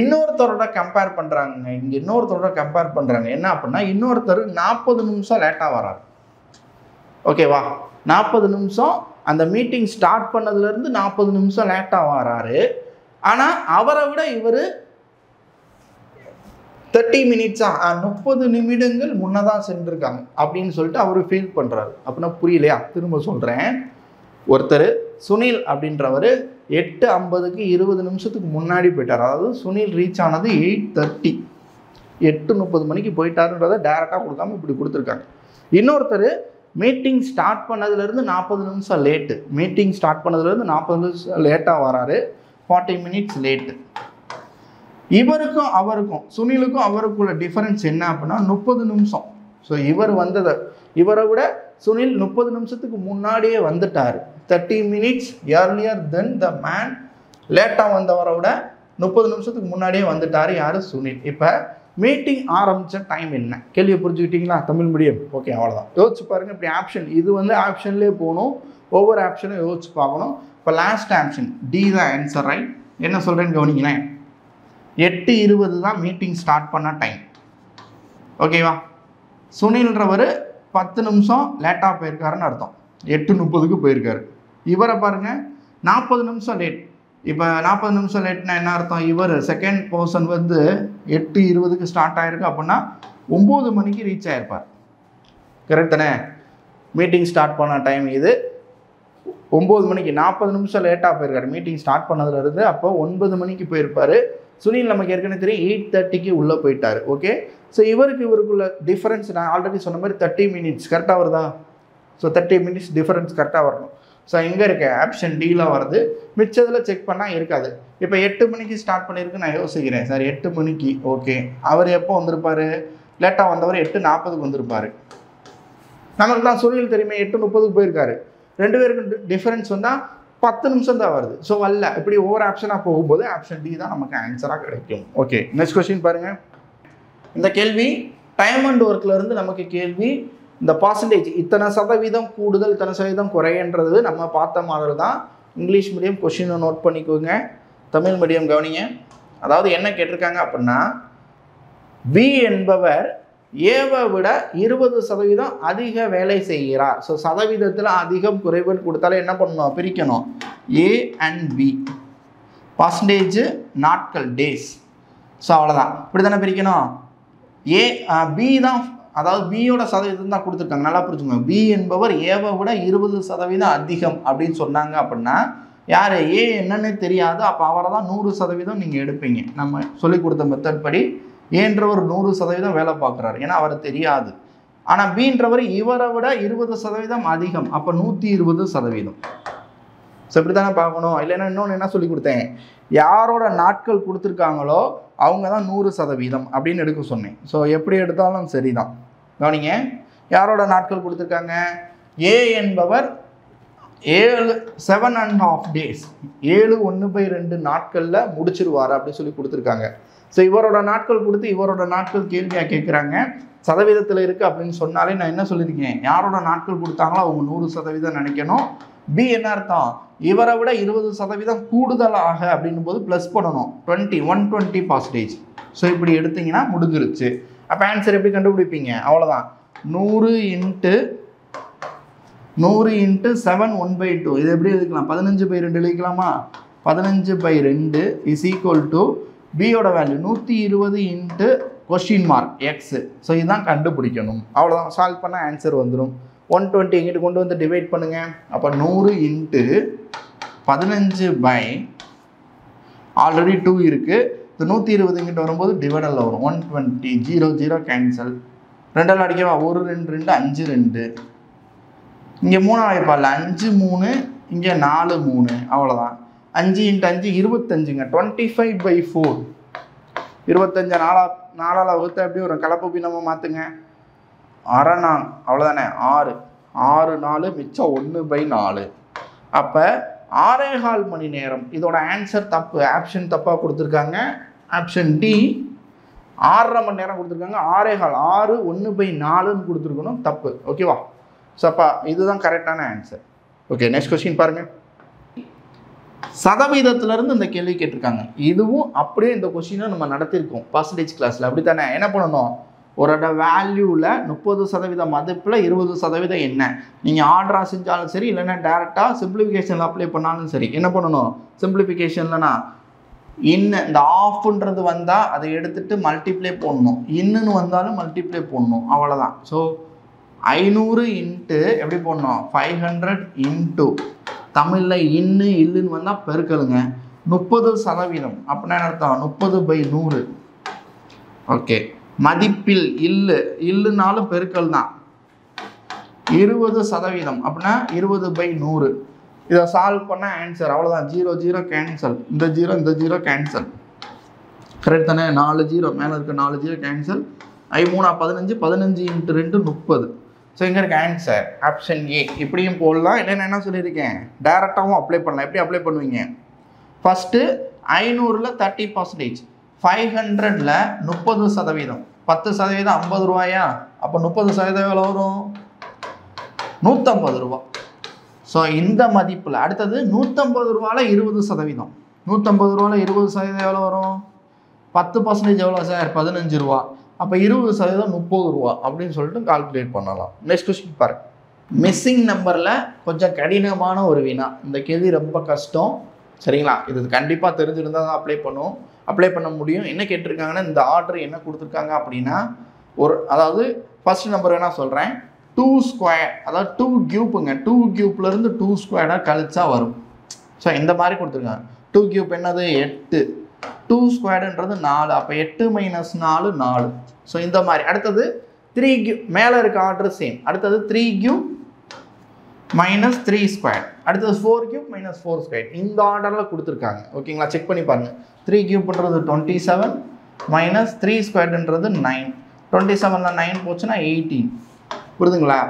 இன்னொருத்தரோட கம்பேர் பண்ணுறாங்க. இங்கே இன்னொருத்தரோட கம்பேர் பண்ணுறாங்க. என்ன அப்படின்னா இன்னொருத்தர் 40 நிமிஷம் லேட்டாக வராரு. ஓகேவா? 40 நிமிஷம் அந்த மீட்டிங் ஸ்டார்ட் பண்ணதுலேருந்து 40 நிமிஷம் லேட்டாக வராரு. ஆனால் அவரை விட இவர் 30 மினிட்ஸாக 30 நிமிடங்கள் முன்னதான் சென்றிருக்காங்க அப்படின்னு சொல்லிட்டு அவர் ஃபீல் பண்ணுறாரு. அப்படின்னா புரியலையா? திரும்ப சொல்கிறேன். ஒருத்தர் சுனில் அப்படின்றவர் 8:50க்கு 20 நிமிஷத்துக்கு முன்னாடி போயிட்டார். அதாவது சுனில் ரீச் ஆனது 8:30, 8:30 மணிக்கு போயிட்டாருன்றதை டைரெக்டாக கொடுக்காம இப்படி கொடுத்துருக்காங்க. இன்னொருத்தர் மீட்டிங் ஸ்டார்ட் பண்ணதுலேருந்து 40 நிமிஷம் லேட்டு. மீட்டிங் ஸ்டார்ட் பண்ணதுலேருந்து 40 நிமிஷம் லேட்டாக வராரு, 40 மினிட்ஸ் லேட்டு. இவருக்கும் அவருக்கும் சுனிலுக்கும் அவருக்குள்ள டிஃபரன்ஸ் என்ன அப்படின்னா 30 நிமிஷம். ஸோ இவரை விட சுனில் 30 நிமிஷத்துக்கு முன்னாடியே வந்துட்டார். 30 minutes earlier then the man. லேட்டாக வந்தவரை விட 30 நிமிஷத்துக்கு முன்னாடியே வந்துட்டார் யார்? சுனில். இப்போ மீட்டிங் ஆரம்பித்த டைம் என்ன? கேள்வியை புரிஞ்சுக்கிட்டீங்களா? தமிழ் மீடியம். ஓகே, அவ்வளோதான். யோசிச்சு பாருங்கள். இப்படி ஆப்ஷன் இது ஆப்ஷன்லேயே போகணும். ஒவ்வொரு ஆப்ஷனும் யோசிச்சு பார்க்கணும். இப்போ லாஸ்ட் ஆப்ஷன் டி தான் ஆன்சர், ரைட்? என்ன சொல்கிறேன்னு கவனிங்களேன். 8:20 தான் மீட்டிங் ஸ்டார்ட் பண்ண டைம். ஓகேவா? சுனில்ன்றவர் 10 நிமிஷம் லேட்டாக போயிருக்காருன்னு அர்த்தம். 8:30க்கு போயிருக்காரு. இவரை பாருங்கள் 40 நிமிஷம் லேட். இப்போ 40 நிமிஷம் லேட்னா என்ன அர்த்தம்? இவர் செகண்ட் பர்சன் 8:20க்கு ஸ்டார்ட் ஆகிருக்கு அப்படின்னா 9 மணிக்கு ரீச் ஆகிருப்பார். கரெக்ட் தானே? மீட்டிங் ஸ்டார்ட் பண்ண டைம் இது 9 மணிக்கு. 40 நிமிஷம் லேட்டாக போயிருக்காரு மீட்டிங் ஸ்டார்ட் பண்ணதுலேருந்து. அப்போ 9 மணிக்கு போயிருப்பார். சுனில் நமக்கு ஏற்கனவே தெரியும் 8:30க்கு உள்ளே போயிட்டார். ஓகே, ஸோ இவருக்குள்ள டிஃபரன்ஸ் நான் ஆல்ரெடி சொன்ன மாதிரி 30 மினிட்ஸ் கரெக்டாக வருதா? ஸோ 30 மினிட்ஸ் டிஃபரன்ஸ் கரெக்டாக வரணும். ஸோ இங்கே இருக்க ஆப்ஷன் டீல வருது. மிச்சத்தில் செக் பண்ணால் இருக்காது. இப்போ 8 மணிக்கு ஸ்டார்ட் பண்ணியிருக்கு நான் யோசிக்கிறேன். சார் 8 மணிக்கு ஓகே. அவர் எப்போ வந்திருப்பார்? லேட்டாக வந்தவர் 8:40க்கு வந்திருப்பார். நமக்கு தான் சுனில் தெரியுமே 8:30க்கு போயிருக்காரு. 2 பேருக்கு டிஃபரன்ஸ் வந்தால் 10 நிமிஷம் தான் வருது. ஸோ வரல. இப்படி ஒவ்வொரு ஆப்ஷனாக போகும்போது ஆப்ஷன் டி தான் நமக்கு ஆன்சராக கிடைக்கும். ஓகே, நெக்ஸ்ட் கொஸ்டின் பாருங்கள். இந்த கேள்வி டைம் அண்ட் ஒர்க்கில் இருந்து நமக்கு கேள்வி. இந்த பர்சன்டேஜ் இத்தனை சதவீதம் கூடுதல் இத்தனை சதவீதம் குறையன்றது நம்ம பார்த்த மாதிரி தான். இங்கிலீஷ் மீடியம் கொஸ்டினை நோட் பண்ணிக்கோங்க. தமிழ் மீடியம் கவனிங்க. அதாவது என்ன கேட்டிருக்காங்க அப்படின்னா பி என்பவர் ஏவை விட 20% அதிக வேலை செய்கிறார். ஸோ சதவீதத்தில் அதிகம் குறைவுன்னு கொடுத்தாலே என்ன பண்ணணும்? பிரிக்கணும். A and B. பர்சன்டேஜ் நாட்கள் டேஸ். ஸோ அவ்வளோதான். இப்படி தானே பிரிக்கணும். பி தான், அதாவது பியோட சதவீதம் தான் கொடுத்துருக்காங்க. நல்லா புரிஞ்சுக்கோங்க. பி என்பவர் ஏவை விட 20% அதிகம் அப்படின்னு சொன்னாங்க அப்படின்னா யார்? ஏ என்னன்னு தெரியாது. அப்போ அவரை தான் 100% நீங்கள் எடுப்பீங்க. நம்ம சொல்லிக் கொடுத்த மெத்தட் படி ஏன்றவர் 100% வேலை பார்க்குறாரு, ஏன்னா அவர் தெரியாது. ஆனால் பீன்றவர் இவரை விட 20% அதிகம், அப்போ 120%. ஸோ இப்படி தானே பார்க்கணும். இல்லைன்னா இன்னொன்று என்ன சொல்லி கொடுத்தேன்? யாரோட நாட்கள் கொடுத்துருக்காங்களோ அவங்க தான் 100% அப்படின்னு எடுக்க சொன்னேன். ஸோ எப்படி எடுத்தாலும் சரி தான். கவனிங்க, யாரோட நாட்கள் கொடுத்துருக்காங்க? ஏ என்பவர் 7.5 days 7/1/2 நாட்களில் முடிச்சிருவார் அப்படின்னு சொல்லி கொடுத்துருக்காங்க. ஸோ இவரோட நாட்கள் கொடுத்து இவரோட நாட்கள் கேள்வியாக கேட்குறாங்க. சதவீதத்தில் இருக்குது அப்படின்னு சொன்னாலே நான் என்ன சொல்லியிருக்கேன்? யாரோட நாட்கள் கொடுத்தாங்களோ அவங்க 100% நினைக்கணும். பி என்ன அர்த்தம்? இவரை விட 20% கூடுதலாக அப்படின்னும் போது ப்ளஸ் பண்ணணும். 120%. ஸோ இப்படி எடுத்தீங்கன்னா முடிஞ்சிருச்சு. அப்போ ஆன்சர் எப்படி கண்டுபிடிப்பீங்க? அவ்வளோதான். 100 × 7 1/2. இது எப்படி எழுதிக்கலாம்? 15/2 எழுதிக்கலாமா? 15/2 இஸ் ஈக்குவல் டு பியோட value 120 × question mark X. So இதுதான் கண்டுபிடிக்கணும். அவ்வளோதான். சால்வ் பண்ணால் ஆன்சர் வந்துடும். 120 இங்கிட்டு கொண்டு வந்து டிவைட் பண்ணுங்கள். அப்போ 100 × 15 ஆல்ரெடி 2 இருக்குது. இந்த 120 இங்கிட்ட வரும்போது டிவைடரில் வரும். 120 0 0 கேன்சல். 2 அடிக்கவா? 1 2 2 5 2. இங்கே 3 வாய்ப்பால் 5 3, இங்கே 4 3. அவ்வளோதான். 5 × 5 25ங்க. 25/4. 25 4ஆல் வகுத்தா எப்படி வரும்? கலப்பு பின்னமாக மாற்றுங்க. 6 அவ்வளோதானே. 6 6 4 மிச்சம் 1/4. அப்போ 6.25 மணி நேரம். இதோட ஆன்சர் தப்பு, ஆப்ஷன் தப்பாக கொடுத்துருக்காங்க. ஆப்ஷன் டி 6.5 மணி நேரம் கொடுத்துருக்காங்க. 6.25 6 1/4ன்னு கொடுத்துருக்கணும், தப்பு. ஓகேவா? ஸோ அப்போ இதுதான் கரெக்டான ஆன்சர். ஓகே, நெக்ஸ்ட் கொஸ்டின் பாருங்கள். சதவீதத்திலிருந்து இந்த கேள்வி கேட்டிருக்காங்க. இதுவும் அப்படியே இந்த கொஸ்டினை நம்ம நடத்தியிருக்கோம் பர்சன்டேஜ் கிளாஸில், அப்படி தானே? என்ன பண்ணணும், ஒரு வேல்யூவில் 30% மதிப்பில் 20% என்ன? நீங்கள் ஆர்டராக செஞ்சாலும் சரி, இல்லைன்னா டேரெக்டாக சிம்பிளிஃபிகேஷனில் அப்ளை பண்ணாலும் சரி, என்ன பண்ணணும், சிம்பிளிஃபிகேஷன்லனா இந்த ஆஃப்ன்றது வந்தால் அதை எடுத்துகிட்டு மல்டிப்ளை போடணும், இன்னுன்னு வந்தாலும் மல்டிப்ளை போடணும், அவ்வளோதான். ஸோ 500 இன்ட்டு எப்படி போடணும், 500 இன்ட்டு தமிழில் இல்லுன்னு வந்தால் பெருக்கலுங்க. 30% அப்படின்னா என்ன அர்த்தம், 30/100. ஓகே, மதிப்பில் இல்லுனாலும் பெருக்கல் தான். 20% அப்படின்னா 20/100. இதை சால்வ் பண்ண ஆன்சர் அவ்வளோதான். 0 0 கேன்சல், இந்த 0 கேன்சல். கரெக்ட் தானே? 4 0 மேலே இருக்க 4 0 கேன்சல். 3 15 15 இன்ட்டு 2 30. ஸோ இங்கே இருக்க ஆன்சர் ஆப்ஷன் ஏ. இப்படியும் போடலாம், இல்லைன்னா என்ன சொல்லியிருக்கேன், டேரெக்டாகவும் அப்ளை பண்ணலாம். எப்படி அப்ளை பண்ணுவீங்க, ஃபஸ்ட்டு 500ல் 30%, 500ல் 30%, 10% 50 ரூபாயா? அப்போ 30% எவ்வளோ வரும், 150 ரூபா. ஸோ இந்த மதிப்பில் அடுத்தது 150 ரூபாவில் 20%, 150 ரூபாவில் 20% எவ்வளோ வரும், 10% எவ்வளோ சார், 15 ரூபா. அப்போ 20% 30 ரூபா அப்படின்னு சொல்லிட்டு கால்குலேட் பண்ணலாம். நெக்ஸ்ட் கொஸ்டின் பாருங்க. மிஸ்ஸிங் நம்பரில் கொஞ்சம் கடினமான ஒரு வினா. இந்த கேள்வி ரொம்ப கஷ்டம், சரிங்களா? இது கண்டிப்பாக தெரிஞ்சிருந்தால் தான் அப்ளை பண்ண முடியும். என்ன கேட்டிருக்காங்கன்னா, இந்த ஆர்டர் என்ன கொடுத்துருக்காங்க அப்படின்னா, அதாவது ஃபர்ஸ்ட் நம்பர் வேணா சொல்கிறேன், 2 ஸ்கொயர், அதாவது 2 கியூப்புங்க. 2 கியூப்லேருந்து 2 ஸ்கொயர்டாக கழிச்சா வரும். ஸோ இந்த மாதிரி கொடுத்துருக்காங்க. 2 கியூப் என்னது, 8, 2 ஸ்கொயர்டுன்றது 4, அப்போ 8 - 4 4. ஸோ இந்த மாதிரி. அடுத்தது 3 கியூப், மேலே இருக்க ஆர்டர் சேம். அடுத்தது 3 கியூப் - 3 ஸ்கொயர். அடுத்தது 4 கியூப் - 4 ஸ்கொயர். இந்த ஆர்டரில் கொடுத்துருக்காங்க. ஓகேங்களா? செக் பண்ணி பாருங்கள். 3 கியூப்ன்றது 27 - 3 ஸ்கொயர்டுன்றது 9. 27ல் 9 போச்சுன்னா 18. புரியுதுங்களா?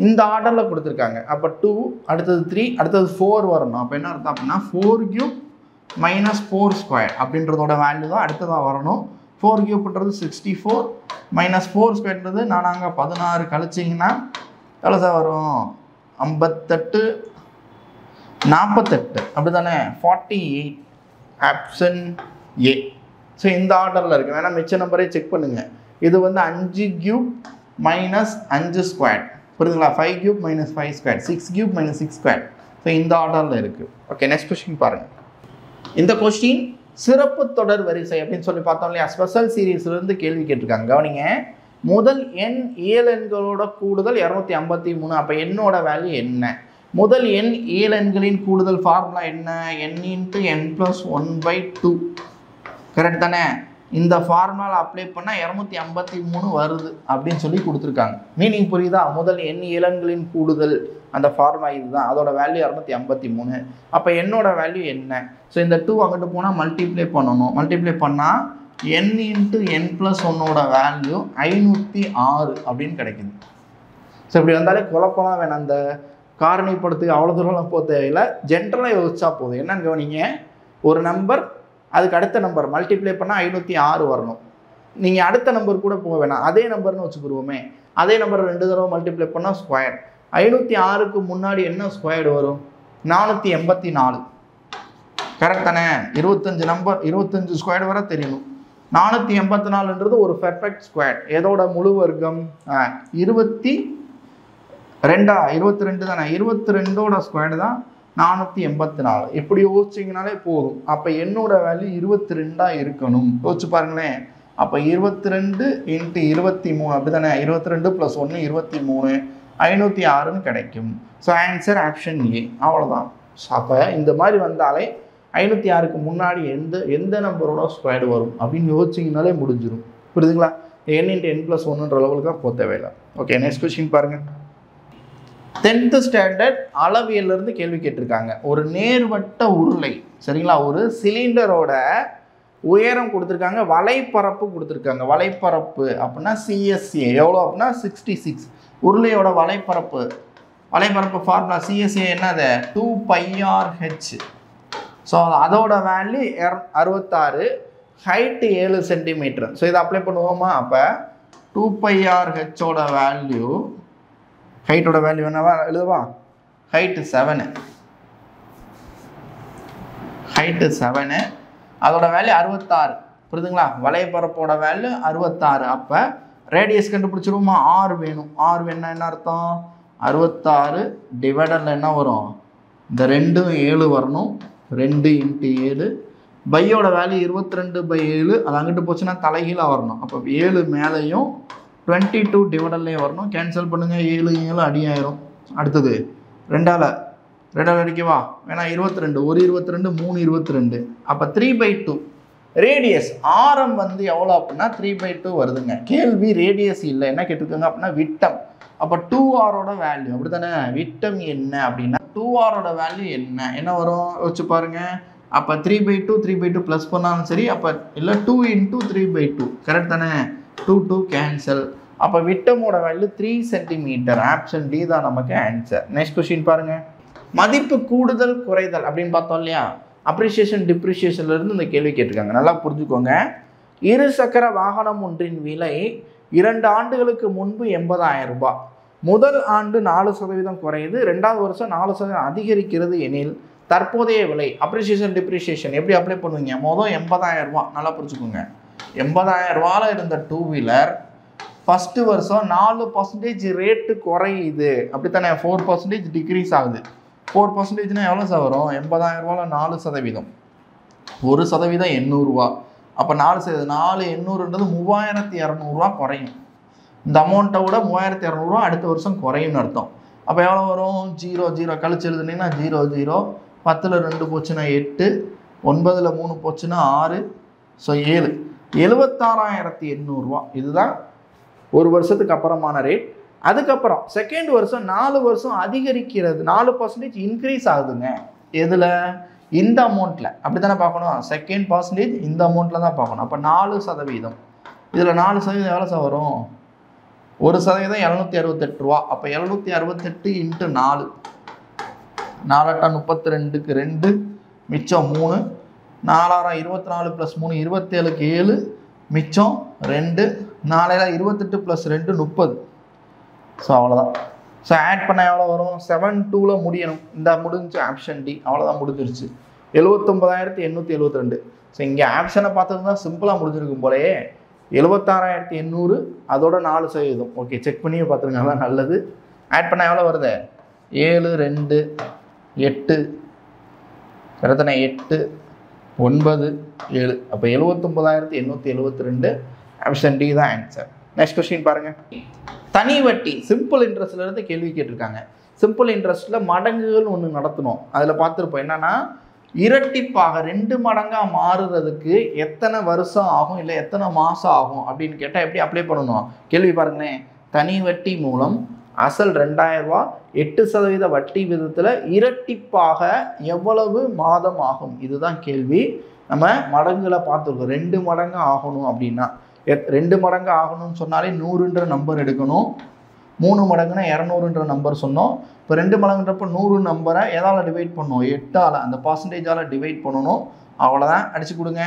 இந்த ஆர்டரில் கொடுத்துருக்காங்க. அப்போ 2, அடுத்தது 3, அடுத்தது 4 வரணும். அப்போ என்ன அர்த்தம் அப்படின்னா 4 கியூப் - 4 ஸ்கொயர் அப்படின்றதோட வேல்யூ தான் அடுத்ததாக வரணும். 4 கியூப்ன்றது 64 - 4 ஸ்கொயர்ன்றது 16 கழிச்சிங்கன்னா எவ்வளோ சார் வரும், 58 48, அப்படி தானே, 48. Option A. ஸோ இந்த ஆர்டரில் இருக்குது. வேணால் மிச்ச நம்பரே செக் பண்ணுங்கள். இது வந்து 5 கியூப் - 5 ஸ்கொயர். புரியுதுங்களா? 5 cube - 5 square, 6 cube - 6 square. So இந்த ஆர்டரில் இருக்குது. ஓகே, நெக்ஸ்ட் கொஸ்டின் பாருங்கள். இந்த கொஸ்டின் சிறப்பு தொடர் வரிசை அப்படின்னு சொல்லி பார்த்தோம் இல்லையா, ஸ்பெஷல் சீரீஸ்லேருந்து கேள்வி கேட்டிருக்காங்க. கவனிங்க, முதல் எண் இயலெண்களோட கூடுதல் 253. அப்போ என்னோட வேல்யூ என்ன? முதல் எண் இயலெண்களின் கூடுதல் ஃபார்முலா என்ன, n × n + 1/2. கரெக்ட் தானே? இந்த ஃபார்முலா அப்ளை பண்ணால் 253 வருது அப்படின்னு சொல்லி கொடுத்துருக்காங்க. மீனிங் புரியுதா? முதல் எண் இயலெண்களின் கூடுதல் அந்த ஃபார்முலா இதுதான், அதோட வேல்யூ 253. அப்போ என்னோட வேல்யூ என்ன? ஸோ இந்த 2 அங்கிட்டு போனால் மல்டிப்ளை பண்ணணும். மல்டிப்ளை பண்ணால் n × n + 1ஓட வேல்யூ 506 அப்படின்னு கிடைக்குது. ஸோ இப்படி வந்தாலே குழப்பம்லாம் வேணாம், அந்த காரணிப்படுத்துக்கு அவ்வளோ தூரம்லாம் போக தேவையில்லை, ஜென்ரலாக யோசிச்சா போதும். என்னன்னு கவனிங்க, ஒரு நம்பர் அதுக்கு அடுத்த நம்பர் மல்டிப்ளை பண்ணால் 506 வரணும். நீங்கள் அடுத்த நம்பர் கூட போக வேணாம், அதே நம்பர்னு வச்சுக்கிடுவோமே, அதே நம்பர் 2 தடவை மல்டிப்ளை பண்ணால் ஸ்கொயர். 506க்கு முன்னாடி என்ன ஸ்கொயர்டு வரும், 484. கரெக்ட் தானே? 25 ஸ்கொயர் வர தெரியணும். 484ன்றது ஒரு பெர்ஃபெக்ட் ஸ்கொயர். எதோட முழு வர்க்கம், 22 தானே, 22ஓட ஸ்கொயர் தான் 484. இப்படி யோசிச்சிங்கனாலே போதும். அப்போ என்னோட வேல்யூ 22ஆக இருக்கணும். யோசிச்சு பாருங்களேன். அப்போ 22 × 23 அப்படி தானே, 22 + 1 23, 506ன்னு கிடைக்கும். So answer option A. அவ்வளோதான். அப்போ இந்த மாதிரி வந்தாலே 506க்கு முன்னாடி எந்த நம்பரோட ஸ்கொயர் வரும் அப்படின்னு யோசிச்சிங்கனாலே முடிஞ்சிடும். புரியுதுங்களா? n × n + 1ன்ற லெவலுக்கு போக தேவையில்லை. ஓகே, நெக்ஸ்ட் கொஸ்டின் பாருங்கள். 10th ஸ்டாண்டர்ட் அளவியலிருந்து கேள்வி கேட்டிருக்காங்க. ஒரு நேர்வட்ட உருளை, சரிங்களா, ஒரு சிலிண்டரோட உயரம் கொடுத்துருக்காங்க, வலைப்பரப்பு கொடுத்துருக்காங்க. வலைப்பரப்பு அப்படின்னா CSA எவ்வளோ அப்படின்னா 66. உருளையோட வலைப்பரப்பு வலைபரப்பு ஃபார்முலா சிஎஸ்ஏ என்னது 2πr/h. ஸோ அதோட வேல்யூ 66, ஹைட்டு 7 சென்டிமீட்டர். ஸோ இதை அப்ளை பண்ணுவோமா? அப்போ 2πr/h வேல்யூ, ஹைட்டோட வேல்யூ என்னவா எழுதுவா? ஹைட்டு 7, ஹைட்டு 7, அதோட வேல்யூ 66. புரியுதுங்களா? வலைபரப்போட வேல்யூ 66. அப்போ ரேடியஸ் கண்டுபிடிச்சிருவோமா? ஆர் வேணும். ஆர் வேணும்னா என்ன அர்த்தம்? 66 டிவைடரில் என்ன வரும்? இந்த 2 7 வரணும். 2 × 7. பையோட வேல்யூ 22/7. அது அங்கிட்டு போச்சுன்னா தலைகீழாக வரணும். அப்போ 7 மேலேயும் 22 டிவைடர்லேயும் வரணும். கேன்சல் பண்ணுங்கள். 7 7 அடியாயிரும். அடுத்தது 2ஆல் அடிக்கவா? வேணா 22, 1 22, 3 22. அப்போ 3/2. ரேடியஸ் ஆரம் வந்து எவ்வளோ அப்படின்னா 3/2 வருதுங்க. கேள்வி ரேடியஸ் இல்லை, என்ன கேட்டிருக்காங்க அப்படின்னா விட்டம். அப்போ 2r வேல்யூ அப்படி தானே? விட்டம் என்ன அப்படின்னா 2r வேல்யூ என்ன வரும் வச்சு பாருங்க. அப்போ 3/2 3/2 ப்ளஸ் பண்ணாலும் சரி. அப்போ இல்லை 2 × 3/2 கரெக்ட் தானே? 2 கேன்சல். அப்போ விட்டமோட வேல்யூ 3 சென்டிமீட்டர். ஆப்ஷன் டி தான் நமக்கு ஆன்சர். நெக்ஸ்ட் கொஸ்டின் பாருங்க. மதிப்பு கூடுதல் குறைதல் அப்படின்னு பார்த்தோம் இல்லையா? அப்ரிசியேஷன் டிப்ரிசியேஷன்லேருந்து இந்த கேள்வி கேட்டிருக்காங்க. நல்லா புரிஞ்சுக்கோங்க. இரு சக்கர வாகனம் ஒன்றின் விலை 2 ஆண்டுகளுக்கு முன்பு 80,000 ரூபாய். முதல் ஆண்டு 4% குறையுது, 2வது வருஷம் 4% அதிகரிக்கிறது எனில் தற்போதைய விலை அப்ரிசியேஷன் டிப்ரிசியேஷன் எப்படி அப்ளை பண்ணுவீங்க? மொதல் 80,000 ரூபா. நல்லா புரிஞ்சுக்கோங்க. 80,000 ரூபாயில் இருந்த 2 வீலர் ஃபஸ்ட்டு வருஷம் 4% ரேட்டு குறையுது. அப்படித்தானே? 4% டிக்ரீஸ் ஆகுது. 4%னா எவ்வளோ சார் வரும்? 80,000 ரூபாயில் 4%. 1% 800 ரூபா. அப்போ 4 800ன்றது 3200 ரூபா குறையும். இந்த அமௌண்ட்டை விட 3200 ரூபா அடுத்த வருஷம் குறையும்னு அர்த்தம். அப்போ எவ்வளோ வரும்? 0 0 கழிச்சு எழுதுனீங்கன்னா 0 0, 10ல் 2 போச்சுன்னா 8, 9ல் 3 போச்சுன்னா 6, ஸோ 7, 76,800 ரூபா. இதுதான் ஒரு வருஷத்துக்கு அப்புறமான ரேட். அதுக்கப்புறம் செகண்ட் வருஷம் 4 வருஷம் அதிகரிக்கிறது, 4% இன்க்ரீஸ் ஆகுதுங்க. எதில்? இந்த அமௌண்ட்டில். அப்படி தானே பார்க்கணும்? செகண்ட் பர்சன்டேஜ் இந்த அமௌண்ட்டில் தான் பார்க்கணும். அப்போ 4%. இதில் 4% எவ்வளோ சார் வரும்? 1% 768 ரூபா. அப்போ 768 × 4, 4 32க்கு 2, மிச்சம் 3, 4 24 + 3 27க்கு 7, மிச்சம் 2, 4 28 + 2 30. ஸோ அவ்வளோதான். ஸோ ஆட் பண்ண எவ்வளோ வரும்? 7 முடியணும். இந்த முடிஞ்சு ஆப்ஷன் டி. அவ்வளோதான், முடிஞ்சிருச்சு. 79,872. ஸோ இங்கே ஆப்ஷனை பார்த்துருந்தா சிம்பிளாக முடிஞ்சிருக்கும் போலயே. 76,800 அதோட 4%. ஓகே, செக் பண்ணி பார்த்துருங்க, அதான் நல்லது. ஆட் பண்ண எவ்வளோ வருது? 7 2 8 எத்தனை? 8 9 7. அப்போ 79,872. ஆப்ஷன் டி தான் ஆன்சர். நெக்ஸ்ட் கொஸ்டின் பாருங்கள். தனி வட்டி சிம்பிள் இன்ட்ரெஸ்ட்லேருந்து கேள்வி கேட்டிருக்காங்க. சிம்பிள் இன்ட்ரெஸ்ட்டில் மடங்குகள் ஒன்று நடத்தணும். அதில் பார்த்துருப்போம் என்னென்னா, இரட்டிப்பாக 2 மடங்காக மாறுறதுக்கு எத்தனை வருஷம் ஆகும், இல்லை எத்தனை மாதம் ஆகும் அப்படின்னு கேட்டால் எப்படி அப்ளை பண்ணணும்? கேள்வி பாருங்களேன். தனி வட்டி மூலம் அசல் 2000 ரூபா 8% வட்டி விதத்தில் இரட்டிப்பாக எவ்வளவு மாதம் ஆகும்? இதுதான் கேள்வி. நம்ம மடங்குகளை பார்த்துருக்கோம். 2 மடங்கு ஆகணும் அப்படின்னா 2 மடங்கு ஆகணும்னு சொன்னாலே 100ன்ற நம்பர் எடுக்கணும். 3 மடங்குனா 200ன்ற நம்பர் சொன்னோம். இப்போ 2 மடங்குன்றப்போ 100 நம்பரை எதால் டிவைட் பண்ணணும்? 8ஆல், அந்த பர்சன்டேஜால் டிவைட் பண்ணணும். அவ்வளோதான். அடித்து கொடுங்க.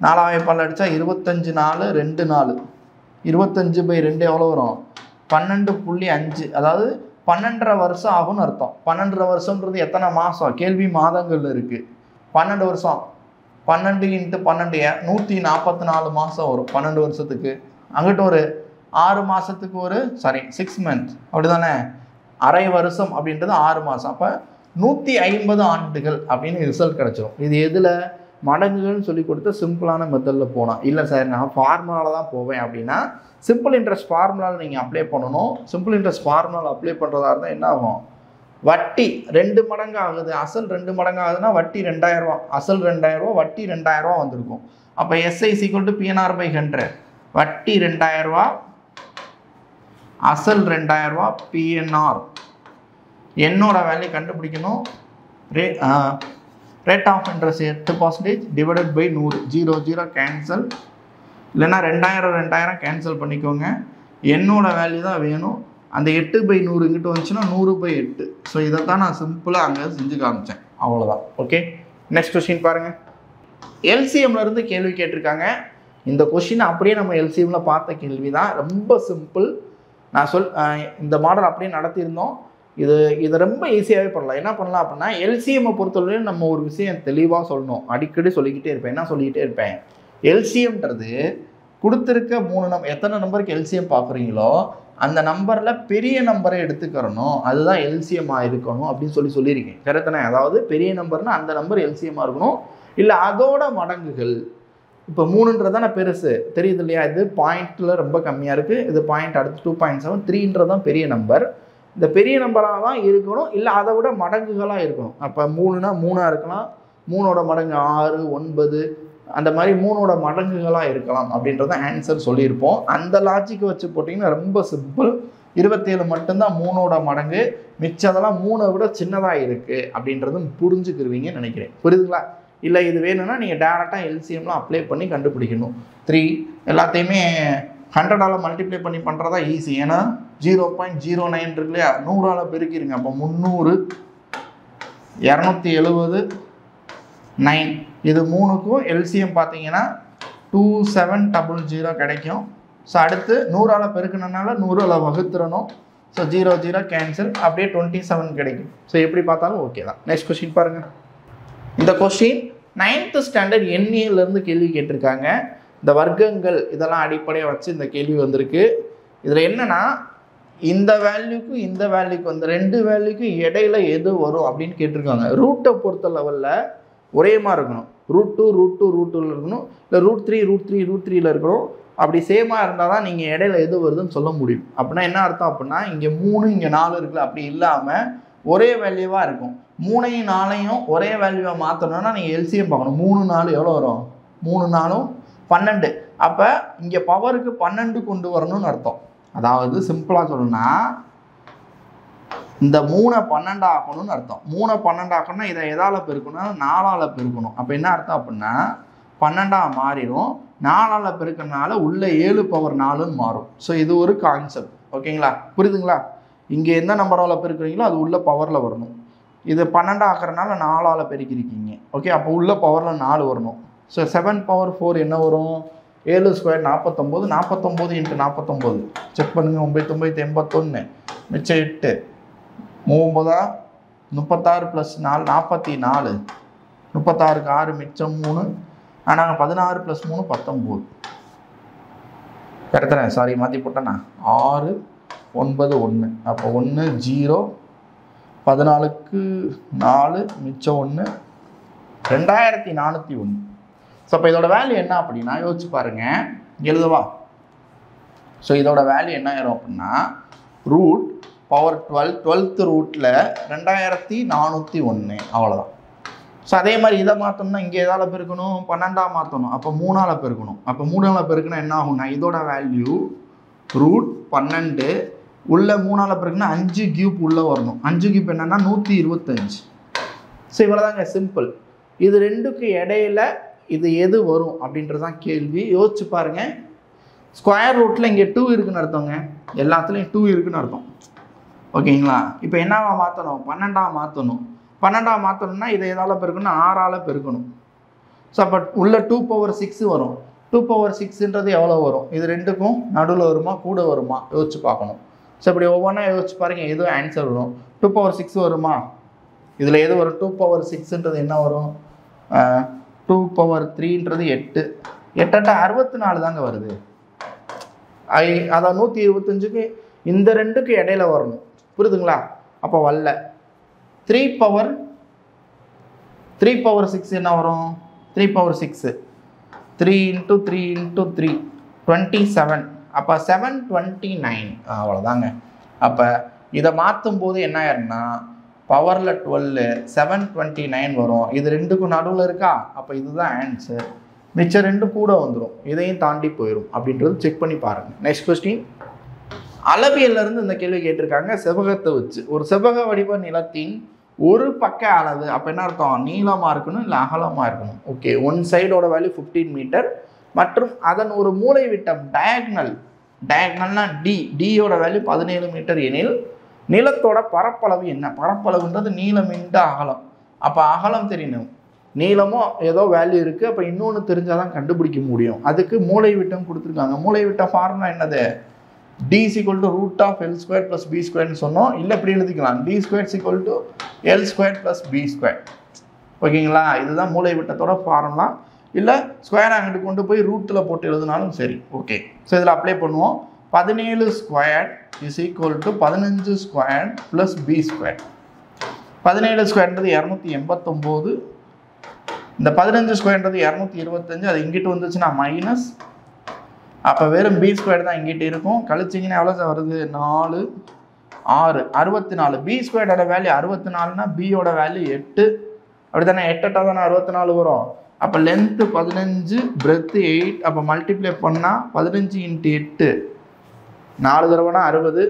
4 வாய்ப்பால் அடித்தா 25 4 2 4, 25/2 எவ்வளோ வரும்? 12.5. அதாவது 12.5 வருஷம் ஆகும்னு அர்த்தம். 12.5 வருஷம்ன்றது எத்தனை மாதம்? கேள்வி மாதங்கள் இருக்குது. 12 வருஷம் 12 × 12 144 மாதம் வரும் 12 வருஷத்துக்கு. அங்கிட்ட ஒரு 6 மாதத்துக்கு 6 மந்த் அப்படி தானே? அரை வருஷம் அப்படின்றது 6 மாதம். அப்போ 150 ஆண்டுகள் அப்படின்னு ரிசல்ட் கிடச்சிரும். இது எதில்? மடங்குகள்னு சொல்லி கொடுத்து சிம்பிளான மெத்தடில் போனால். இல்லை சார் நான் ஃபார்முலாவில் தான் போவேன் அப்படின்னா சிம்பிள் இன்ட்ரெஸ்ட் ஃபார்முலாவில் நீங்கள் அப்ளை பண்ணணும். சிம்பிள் இன்ட்ரெஸ்ட் ஃபார்முலாவில் அப்ளை பண்ணுறதா இருந்தால் என்ன ஆகும்? வட்டி 2 மடங்கு ஆகுது, அசல் 2 மடங்கு ஆகுதுன்னா வட்டி 2000 ரூபா. அசல் 2000 ரூபா, வட்டி 2000 ரூபா வந்திருக்கும். அப்போ SI = PNR/100. வட்டி 2000 ரூபா, அசல் 2000 ரூபா, PNR. என்னோட வேல்யூ கண்டுபிடிக்கணும். Rate of interest 8% divided by 100. 0 0 cancel. இல்லைன்னா 2000 2000 கேன்சல் பண்ணிக்கோங்க. என்னோட வேல்யூ தான் வேணும். அந்த 8/100 இங்கிட்டு வந்துச்சுன்னா 100/8. ஸோ இதை தான் நான் சிம்பிளாக அங்கே செஞ்சு காமிச்சேன். அவ்வளோதான். ஓகே, நெக்ஸ்ட் கொஸ்டின் பாருங்கள். எல்சிஎம்ல இருந்து கேள்வி கேட்டிருக்காங்க. இந்த கொஸ்டின் அப்படியே நம்ம எல்சிஎம்ல பார்த்த கேள்வி தான். ரொம்ப சிம்பிள். நான் இந்த மாடல் அப்படியே நடத்தியிருந்தோம். இது ரொம்ப ஈஸியாகவே பண்ணலாம். என்ன பண்ணலாம் அப்படின்னா, எல்சிஎம்மை பொறுத்தவரையும் நம்ம ஒரு விஷயம் தெளிவாக சொல்லணும். அடிக்கடி சொல்லிக்கிட்டே இருப்பேன். என்ன சொல்லிக்கிட்டே இருப்பேன், எல்சிஎம்ன்றது கொடுத்துருக்க 3 நம்பர், எத்தனை நம்பருக்கு எல்சிஎம் பார்க்குறீங்களோ அந்த நம்பரில் பெரிய நம்பரை எடுத்துக்கிறணும், அதுதான் எல்சிஎம்மாக இருக்கணும் அப்படின்னு சொல்லியிருக்கேன். கரெக்டானே? அதாவது பெரிய நம்பர்னால் அந்த நம்பர் எல்சிஎம்மாக இருக்கணும், இல்லை அதோட மடங்குகள். இப்போ 3ன்றதான் பெருசு தெரியுது இல்லையா? இது பாயிண்ட்டில் ரொம்ப கம்மியாக இருக்குது. இது பாயிண்ட் அடுத்து 2.7. 3ன்றதான் பெரிய நம்பர். இந்த பெரிய நம்பராக தான் இருக்கணும், இல்லை அதை விட மடங்குகளாக இருக்கணும். அப்போ 3னா 3ஆக இருக்கலாம், 3ஓட மடங்கு 6, 9, அந்த மாதிரி 3ஓட மடங்குகளாக இருக்கலாம் அப்படின்றத ஆன்சர் சொல்லியிருப்போம். அந்த லாஜிக்கு வச்சு போட்டிங்கன்னா ரொம்ப சிம்பிள். 27 மட்டும்தான் 3ஓட மடங்கு, மிச்சதெல்லாம் 3ஐ விட சின்னதாக இருக்குது அப்படின்றதும் புரிஞ்சுக்கிருவீங்கன்னு நினைக்கிறேன். புரியுதுங்களா? இல்லை இது வேணும்னா நீங்கள் டேரெக்டாக எல்சிஎம்லாம் அப்ளை பண்ணி கண்டுபிடிக்கணும். 3 எல்லாத்தையுமே 100ஆல் மல்டிப்ளை பண்ணி பண்ணுறதா ஈஸி. ஏன்னா 0.09 இருக்கு இல்லையா, 100ஆல் பெருக்கிடுங்க. அப்போ 300, 270, 9. இது 3க்கும் எல்சிஎம் பார்த்தீங்கன்னா 2700 கிடைக்கும். ஸோ அடுத்து 100ஆல் பெருக்கணுனால 100ஆல் வகுத்துறணும். ஸோ 0 0 கேன்சல், அப்படியே 27 கிடைக்கும். ஸோ எப்படி பார்த்தாலும் ஓகே தான். நெக்ஸ்ட் கொஸ்டின் பாருங்கள். இந்த கொஸ்டின் 9th ஸ்டாண்டர்ட் எண்ணியலேருந்து கேள்வி கேட்டிருக்காங்க. இந்த வர்க்கங்கள் இதெல்லாம் அடிப்படையாக வச்சு இந்த கேள்வி வந்திருக்கு. இதில் என்னென்னா, இந்த வேல்யூக்கும் இந்த வேல்யூக்கும், இந்த 2 வேல்யூக்கும் இடையில எது வரும் அப்படின்னு கேட்டிருக்காங்க. ரூட்டை பொறுத்த லெவலில் ஒரே மாதிரி இருக்கணும். √2 இருக்கணும், இல்லை √3 இருக்கணும். அப்படி சேமாக இருந்தால் தான் நீங்கள் இடையில எது வருதுன்னு சொல்ல முடியும். அப்படின்னா என்ன அர்த்தம் அப்படின்னா, இங்கே 3 இங்கே 4 இருக்குல்ல, அப்படி இல்லாமல் ஒரே வேல்யூவாக இருக்கும். 3ஐயும் 4ஐயும் ஒரே வேல்யூவாக மாற்றணும்னா நீங்கள் எல்சிஎம் பார்க்கணும். 3 4 எவ்வளோ வரும்? 3 4 12. அப்போ இங்கே பவருக்கு 12 கொண்டு வரணும்னு அர்த்தம். அதாவது சிம்பிளாக சொல்லணும்னா, இந்த 3ஐ 12 ஆக்கணும்னு அர்த்தம். 3ஐ 12 ஆக்கணும்னா இதை எதால் பெருக்கணும்? 4ஆல் பெருக்கணும். அப்போ என்ன அர்த்தம் அப்படின்னா 12ஆக மாறிடும். 4ஆல் பெருக்கனால உள்ள 7/4ன்னு மாறும். ஸோ இது ஒரு கான்செப்ட். ஓகேங்களா? புரியுதுங்களா? இங்கே எந்த நம்பரால் பெருக்கிறீங்களோ அது உள்ள பவரில் வரணும். இது 12 ஆக்கிறனால 4ஆல் பெருக்கிருக்கீங்க. ஓகே, அப்போ உள்ள பவரில் 4 வரணும். ஸோ 7/4 என்ன வரும்? 7 ஸ்கொயர் 49. 49 × 49 செக் பண்ணுங்கள். 9 81, மிச்சம் 8, 39 36 + 4 44, 36க்கு 6 மிச்சம் 3. ஆனால் 16 + 3 19. கரெக்டானே? சாரி மாற்றி போட்டேண்ணா. 6 9 1. அப்போ 1 0, 14க்கு 4 மிச்சம் 1, 2401. ஸோ அப்போ இதோட வேல்யூ என்ன அப்படின்னா யோசிச்சு பாருங்க, எழுதுவா. ஸோ இதோட வேல்யூ என்ன ஆயிரும் அப்படின்னா √12, 12th ரூட்டில் 2401. அவ்வளோதான். ஸோ அதே மாதிரி இதை மாற்றோம்னா இங்கே எதால் பெருக்கணும்? 12ஆக மாற்றணும். அப்போ 3ஆல் பெருக்கணும். அப்போ 3ஆல் பெருக்குன்னா என்ன ஆகும்னா இதோட வேல்யூ √12 உள்ள 3ஆல் பெருக்குன்னா 5³ உள்ளே வரணும். 5³ என்னன்னா 125. ஸோ இவ்வளோதாங்க, சிம்பிள். இது ரெண்டுக்கு இடையில இது எது வரும் அப்படின்றது தான் கேள்வி. யோசிச்சு பாருங்க. ஸ்கொயர் ரூட்டில் இங்கே 2 இருக்குன்னு அர்த்தங்க. எல்லாத்துலேயும் 2 இருக்குன்னு அர்த்தம். ஓகேங்களா? இப்போ என்னவா மாற்றணும்? 12ஆக மாற்றணும். 12ஆக மாற்றணும்னா இதை எதால் பெருக்கணும்? 6ஆல் பெருக்கணும். ஸோ அப்போ உள்ள 2/6 வரும். 2/6ன்றது எவ்வளோ வரும்? இது ரெண்டுக்கும் நடுவில் வருமா கூட வருமா யோசிச்சு பார்க்கணும். ஸோ இப்படி ஒவ்வொன்றா யோசிச்சு பாருங்கள், எதுவும் ஆன்சர் வரும். 2/6 வருமா? இதில் எது வரும்? 2/6ன்றது என்ன வரும்? 2/3ன்றது 8. 8 64 தாங்க வருது. அதான் 125க்கு இந்த ரெண்டுக்கு இடையில வரணும். புரியுதுங்களா? அப்போ வரல. 3/6 என்ன வரும்? 3/6 3 × 3 × 3 27. அப்போ 729. அவ்வளோதாங்க. அப்போ இதை மாற்றும் போது என்ன ஆயிருன்னா பவரில் 12 729 வரும். இது ரெண்டுக்கும் நடுவில் இருக்கா? அப்போ இதுதான் ஆன்சர். மிச்சம் 2 கூட வந்துடும், இதையும் தாண்டி போயிடும் அப்படின்றது செக் பண்ணி பாருங்கள். Next question. அளவியல்லேருந்து இந்த கேள்வி கேட்டிருக்காங்க. செவ்வகத்தை வச்சு ஒரு செவ்வக வடிவ நிலத்தின் ஒரு பக்க அளவு, அப்போ என்ன அர்த்தம்? நீளமாக இருக்கணும் இல்லை அகலமாக இருக்கணும். ஓகே, ஒன் சைடோட வேல்யூ 15 மீட்டர் மற்றும் அதன் ஒரு மூலை விட்டம் டயக்னல் டயகனல்னா டியோட வேல்யூ 17 மீட்டர் எனில் நிலத்தோட பரப்பளவு என்ன? பரப்பளவுன்றது நீளம் இன்டு அகலம். அப்போ அகலம் தெரியணும், நீளமும் ஏதோ வேல்யூ இருக்குது. அப்போ இன்னொன்று தெரிஞ்சால் தான் கண்டுபிடிக்க முடியும். அதுக்கு மூலை விட்டம் கொடுத்துருக்காங்க. மூலை விட்ட ஃபார்முலா என்னது? d = √(L² + b² சொன்னோம். இல்லை இப்படி எழுதிக்கலாம், d² = L² + b². ஓகேங்களா? இதுதான் மூலை விட்டத்தோட ஃபார்முலா. இல்லை ஸ்கொயர் அங்கிட்டு கொண்டு போய் ரூட்டில் போட்டு எழுதினாலும் சரி. ஓகே, ஸோ இதில் அப்ளை பண்ணுவோம். 17² = 15² + b². 17² 289. இந்த 15² 225. அது இங்கிட்டு வந்துச்சுன்னா மைனஸ். அப்போ வெறும் b² தான் இங்கிட்டு இருக்கும். கழிச்சிங்கன்னா எவ்வளோ வருது? 4 6 64. b² வேல்யூ 64னா பியோட வேல்யூ 8. அப்படி தானே? 8 தானே 64 வரும். அப்போ லென்த்து 15, பிரெத்து 8. அப்போ மல்டிப்ளை பண்ணால் 15 × 8 4 தடவைனா 60.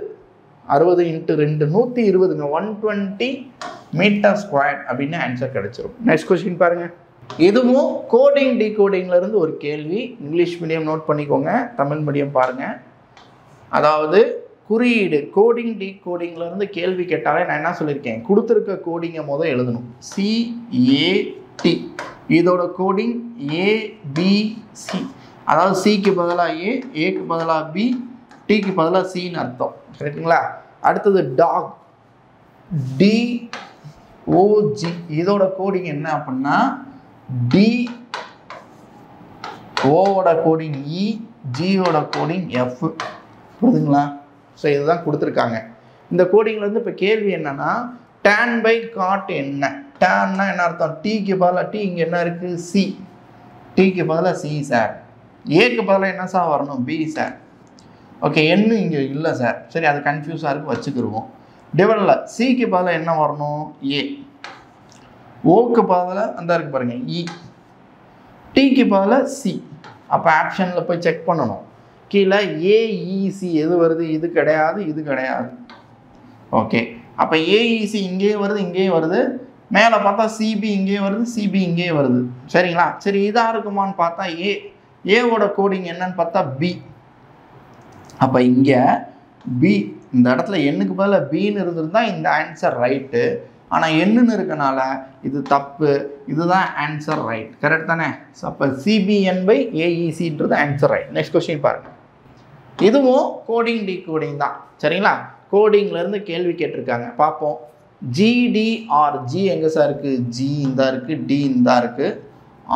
60 × 2 120ங்க. 120 மீட்டர் ஸ்கொயர் அப்படின்னு ஆன்சர் கிடைச்சிரும். நெக்ஸ்ட் கொஸ்டின் பாருங்க. இதுவும் கோடிங் டிகோடிங்ல இருந்து ஒரு கேள்வி. இங்கிலீஷ் மீடியம் நோட் பண்ணிக்கோங்க, தமிழ் மீடியம் பாருங்க. அதாவது குறியீடு கோடிங் டிகோடிங்ல இருந்து கேள்வி கேட்டாலே நான் என்ன சொல்லியிருக்கேன்? கொடுத்துருக்க கோடிங்கை முதல் எழுதணும். CAT இதோட கோடிங் ABC. அதாவது சிக்கு பதிலாக ஏக்கு பதிலாக பி, டிக்கு பதிலாக சின்னு அர்த்தம். கரெக்டுங்களா? அடுத்தது டாக் DOG இதோட கோடிங் என்ன அப்படின்னா D, ஓட கோடிங் E, ஜியோட கோடிங் F. புரியுதுங்களா? ஸோ இதுதான் கொடுத்துருக்காங்க. இந்த கோடிங்லேருந்து இப்போ கேள்வி என்னன்னா tan by cot என்ன? tanனா என்ன அர்த்தம்? டீக்கு பதிலாக டி இங்கே என்ன இருக்குது? சி. டிக்கு பதிலாக சி சார். ஏக்கு பதிலாக என்ன சார் வரணும்? B sir. ஓகே, என்ன இங்கே இல்லை சார். சரி, அது கன்ஃபியூஸாக இருக்குது, வச்சுக்கிடுவோம். டிவைடில் சிக்கு பதிலாக என்ன வரணும்? ஏ. ஓக்கு பதிலாக அந்த இருக்குது பாருங்கள் இ. டிக்கு பதிலாக சி. அப்போ ஆப்ஷனில் போய் செக் பண்ணணும். கீழே ஏஇசி எது வருது? இது கிடையாது, இது கிடையாது. ஓகே, அப்போ ஏஇசி இங்கேயே வருது, இங்கேயே வருது. மேலே பார்த்தா சிபி இங்கேயே வருது, சிபி இங்கேயே வருது. சரிங்களா? சரி, இதாக இருக்குமான்னு பார்த்தா ஏவோட கோடிங் என்னன்னு பார்த்தா பி. அப்போ இங்கே பி இந்த இடத்துல எண்ணுக்கு பதிலாக பின்னு இருந்திருந்தா இந்த ஆன்சர் ரைட்டு. ஆனால் என்னன்னு இருக்கனால இது தப்பு. இதுதான் ஆன்சர் ரைட். கரெக்ட் தானே? ஸோ அப்போ CBN/AECன்றது ஆன்சர் ரைட். நெக்ஸ்ட் கொஸ்டின் பாருங்கள். இதுவும் கோடிங் டிகோடிங் தான். சரிங்களா? கோடிங்லேருந்து கேள்வி கேட்டிருக்காங்க, பார்ப்போம். GDR ஜி எங்கே சார் இருக்குது? ஜி இந்த இருக்குது, டி இந்த இருக்குது,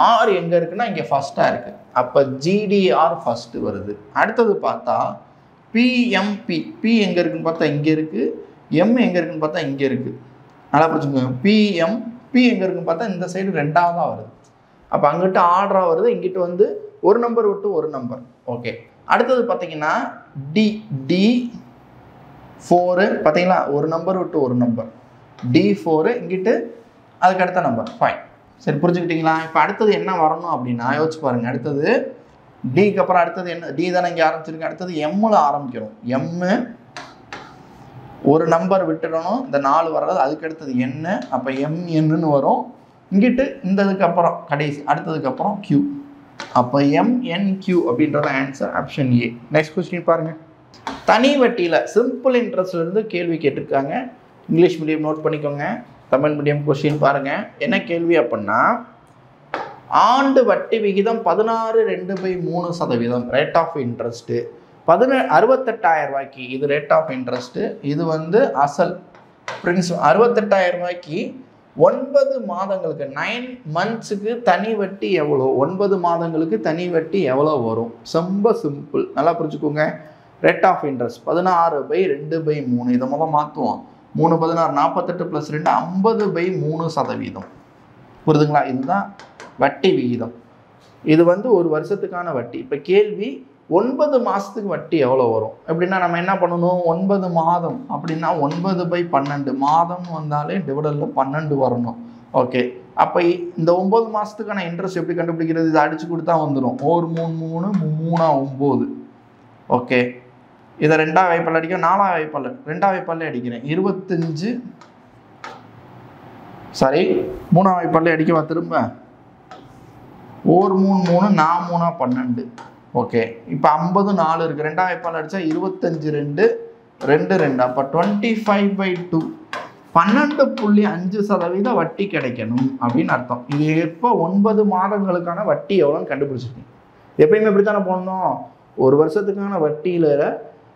ஆர் எங்கே இருக்குன்னா இங்கே ஃபஸ்ட்டாக இருக்குது. அப்போ GDR ஃபஸ்ட்டு வருது. அடுத்தது பார்த்தா PMP. பி எங்கே இருக்குன்னு பார்த்தா இங்கே இருக்குது, எம் எங்கே இருக்குன்னு பார்த்தா இங்கே இருக்குது. நல்லா புரிஞ்சுக்கோங்க. PMP எங்கே இருக்குன்னு பார்த்தா இந்த சைடு ரெண்டாவதாக வருது. அப்போ அங்கிட்ட ஆர்டராக வருது, இங்கிட்ட வந்து ஒரு நம்பர் விட்டு ஒரு நம்பர். ஓகே, அடுத்தது பார்த்தீங்கன்னா D4 பார்த்தீங்களா? ஒரு நம்பர் விட்டு ஒரு நம்பர். D4 இங்கிட்டு அதுக்கு அடுத்த நம்பர் 5. சரி, புரிஞ்சுக்கிட்டீங்களா? இப்போ அடுத்தது என்ன வரணும் அப்படின்னா யோசிச்சு பாருங்கள். அடுத்தது டிக்கு அப்புறம் அடுத்தது என்ன? டி தானே இங்கே ஆரம்பிச்சிருக்கு. அடுத்தது எம்மில் ஆரம்பிக்கணும். எம்மு ஒரு நம்பர் விட்டுடணும். இந்த 4 வர்றது அதுக்கு அடுத்தது என்ன? அப்போ MNன்னு வரும். இங்கிட்டு இந்த இதுக்கு அப்புறம் கடைசி அடுத்ததுக்கு அப்புறம் Q. அப்போ MNQ அப்படின்றது answer option A. Next question பாருங்கள். தனி வட்டியில் சிம்பிள் இன்ட்ரெஸ்ட்லேருந்து கேள்வி கேட்டிருக்காங்க. இங்கிலீஷ் மீடியம் நோட் பண்ணிக்கோங்க, தமிழ் மீடியம் கொஸ்டின் பாருங்கள். என்ன கேள்வி அப்படின்னா ஆண்டு வட்டி விகிதம் 16.2/3% ரேட் ஆஃப் இன்ட்ரெஸ்ட்டு. 68,000 ரூபாய்க்கு இது ரேட் ஆஃப் இன்ட்ரெஸ்ட்டு. இது வந்து அசல் பிரின்சிபல். 68,000 ரூபாய்க்கு 9 மாதங்களுக்கு 9 மந்த்ஸுக்கு தனி வட்டி எவ்வளோ? 9 மாதங்களுக்கு தனி வட்டி எவ்வளோ வரும்? ரொம்ப சிம்பிள், நல்லா புரிஞ்சுக்கோங்க. Rate of interest 16/2/3. இதை முதல் மாற்றுவோம். 3 16 48 + 2 50/3%. புரியுதுங்களா? இதுதான் வட்டி விகிதம். இது வந்து ஒரு வருஷத்துக்கான வட்டி. இப்போ கேள்வி 9 மாதத்துக்கு வட்டி எவ்வளோ வரும் அப்படின்னா நம்ம என்ன பண்ணணும்? 9 மாதம் அப்படின்னா 9/12. மாதம் வந்தாலே டிவைடரில் 12 வரணும். ஓகே, அப்போ இந்த 9 மாதத்துக்கான இன்ட்ரெஸ்ட் எப்படி கண்டுபிடிக்கிறது? இதை அடித்து கொடுத்தா வந்துடும். 1 3 3 9. ஓகே, இதை 2ஆம் வாய்ப்பால் அடிக்கும், 4ஆம் வாய்ப்பால் 2ஆம் வாய்ப்பாலே அடிக்கிறேன். 25 சாரி 3ஆம் வாய்ப்பாலே அடிக்கவா? திரும்ப 1 3 3 4 3 12. ஓகே இப்போ 50 4 இருக்குது, 2 வாய்ப்பால் அடித்தா 25 2 2 2, அப்போ 25/2 12.5% வட்டி கிடைக்கணும் அப்படின்னு அர்த்தம். இது எப்போ 9 மாதங்களுக்கான வட்டி எவ்வளோன்னு கண்டுபிடிச்சிருக்கீங்க. எப்பயுமே இப்படி தானே போடணும், ஒரு வருஷத்துக்கான வட்டியில்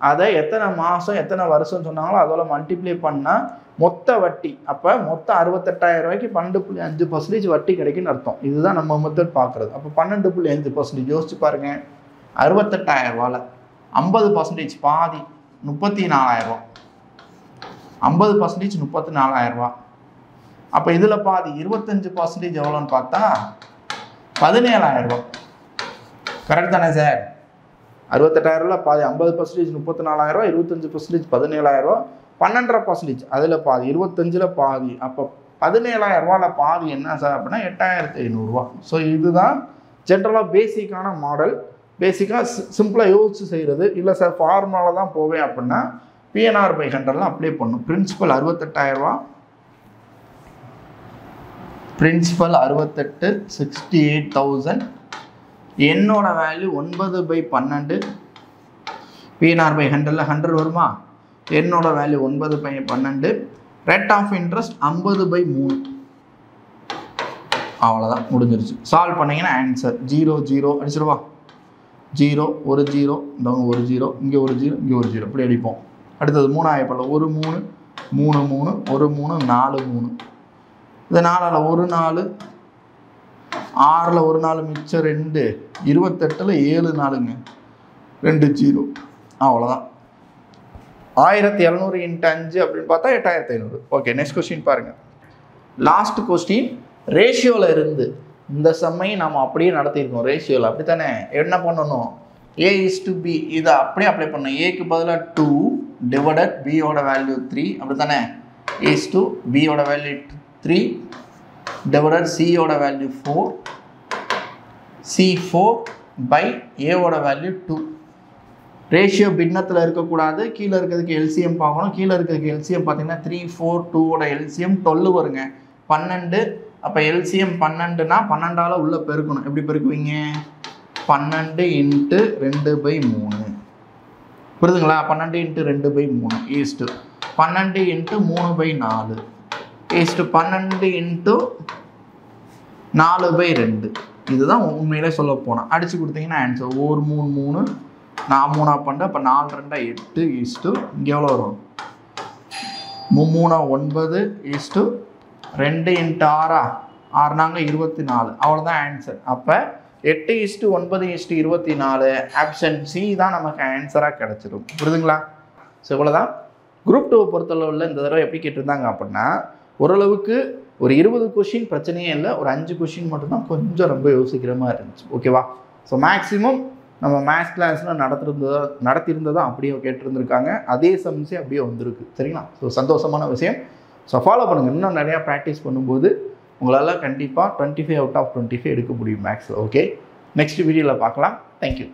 அதை எத்தனை மாதம் எத்தனை வருஷம் சொன்னாங்களோ அதோட மல்டிப்ளை பண்ணால் மொத்த வட்டி, அப்போ மொத்தம் 68,000 ரூபாய்க்கு 12.5% வட்டி கிடைக்குன்னு அர்த்தம். இதுதான் நம்ம மெத்தட் பார்க்குறது. அப்போ 12.5% யோசிச்சு பாருங்கள். 68,000 ரூபாயில் 50% பாதி 34,000 ரூபா, 50% 34,000 ரூபா. அப்போ இதில் பாதி 25% எவ்வளோன்னு பார்த்தா 17,000 ரூபா. கரெக்ட் தானே சார்? 68,000 ரூபா பாதி 50% 34,000 ரூபா, 25% 17,000 ரூபா, 12.5% அதில் பாதி 25ல் பாதி. அப்போ 17,000 ரூபாயில் பாதி என்ன சார் அப்படின்னா 8,500 ரூபா. ஸோ இதுதான் ஜென்ரலாக பேசிக்கான மாடல். பேசிக்காக சிம்பிளாக யோசிச்சு செய்கிறது. இல்லை சார் ஃபார்முலாவில் தான் போவேன் அப்படின்னா PNR/100 அப்ளை பண்ணும். பிரின்சிபல் 68,000 ரூபா, பிரின்சிபல் 68 68,000, என்னோட வேல்யூ 9/12, PNR/100 100 வருமா, என்னோட வேல்யூ 9/12, ரேட் ஆஃப் இன்ட்ரெஸ்ட் 50/3. அவ்வளோதான், முடிஞ்சிருச்சு. சால்வ் பண்ணிங்கன்னா ஆன்சர் 0 0 அடிச்சிடுவா. 0 1 0, இந்த 1 0, இங்கே 1 0, இங்கே 1 0, இப்படி அடிப்போம். அடுத்தது 3 ஆயப்படல 1 3 3 3 1 3 4 3, இது 4ஆல் 1 4, 6ல் 1 4 மிச்சம் 2, 28ல் 7 4ங்க 2 0. அவ்வளோதான். 1700 × 5 அப்படின்னு பார்த்தா 8,500. ஓகே, நெக்ஸ்ட் கொஸ்டின் பாருங்கள். லாஸ்ட் கொஸ்டின் ரேஷியோவில் இருந்து இந்த சம்மையும் நம்ம அப்படியே நடத்தியிருக்கோம். ரேஷியோவில் அப்படி தானே என்ன பண்ணணும், A/B இதை அப்படியே அப்ளை பண்ணணும். ஏக்கு பதிலாக 2 டிவைடட் பியோட வேல்யூ 3, அப்படி தானே. A/Bயோட வேல்யூ 3 டிவைடட் சியோட வேல்யூ 4, C4/Aவோட வேல்யூ 2. ரேஷியோ பின்னத்தில் இருக்கக்கூடாது, கீழே இருக்கிறதுக்கு எல்சிஎம் பார்க்கணும். கீழே இருக்கிறதுக்கு எல்சிஎம் பார்த்தீங்கன்னா 3 4 2ஓட எல்சிஎம் 12 வருங்க, 12. அப்போ எல்சிஎம் 12னா 12ஆல் உள்ளே பெருக்கணும். எப்படி பெருக்குவீங்க, 12 × 2/3. புரியுதுங்களா? 12 × 2/3 ஈஸ்ட்டு 12 × 3/4 ஈஸ்ட்டு 12 × 4/2. இதுதான் உண்மையிலே சொல்ல போனால். அடித்து கொடுத்தீங்கன்னா ஆன்சர் 1 3 3, நான் 3 பண்ண, அப்போ 4 2 8 ஈஸ்ட்டு இங்கே எவ்வளோ வரும், 3 9 ஈஸ்ட்டு 2 × 6 6 நாங்கள் 24. அவ்வளோதான் ஆன்சர். அப்போ 8:9:24 ஆப்ஷன் சி தான் நமக்கு ஆன்சராக கிடச்சிடும். புரியுதுங்களா? ஸோ இவ்வளோதான். குரூப் 2 பொறுத்தளவில் இந்த தடவை எப்படி கேட்டிருந்தாங்க அப்படின்னா, ஓரளவுக்கு ஒரு 20 கொஷின் பிரச்சனையே இல்லை, ஒரு 5 கொஷின் மட்டும்தான் கொஞ்சம் ரொம்ப யோசிக்கிற மாதிரி இருந்துச்சு. ஓகேவா? ஸோ மேக்ஸிமம் நம்ம மேத்ஸ் கிளாஸில் நடத்தியிருந்ததா அப்படியே கேட்டிருந்துருக்காங்க. அதே சம்ஸே அப்படியே வந்திருக்கு. சரிங்களா? ஸோ சந்தோஷமான விஷயம். ஸோ ஃபாலோ பண்ணுங்கள். இன்னும் நிறையா ப்ராக்டிஸ் பண்ணும்போது உங்களால் கண்டிப்பாக 25 out of 25 எடுக்க முடியும் மேக்ஸில். ஓகே, நெக்ஸ்ட் வீடியோவில் பார்க்கலாம். தேங்க்யூ.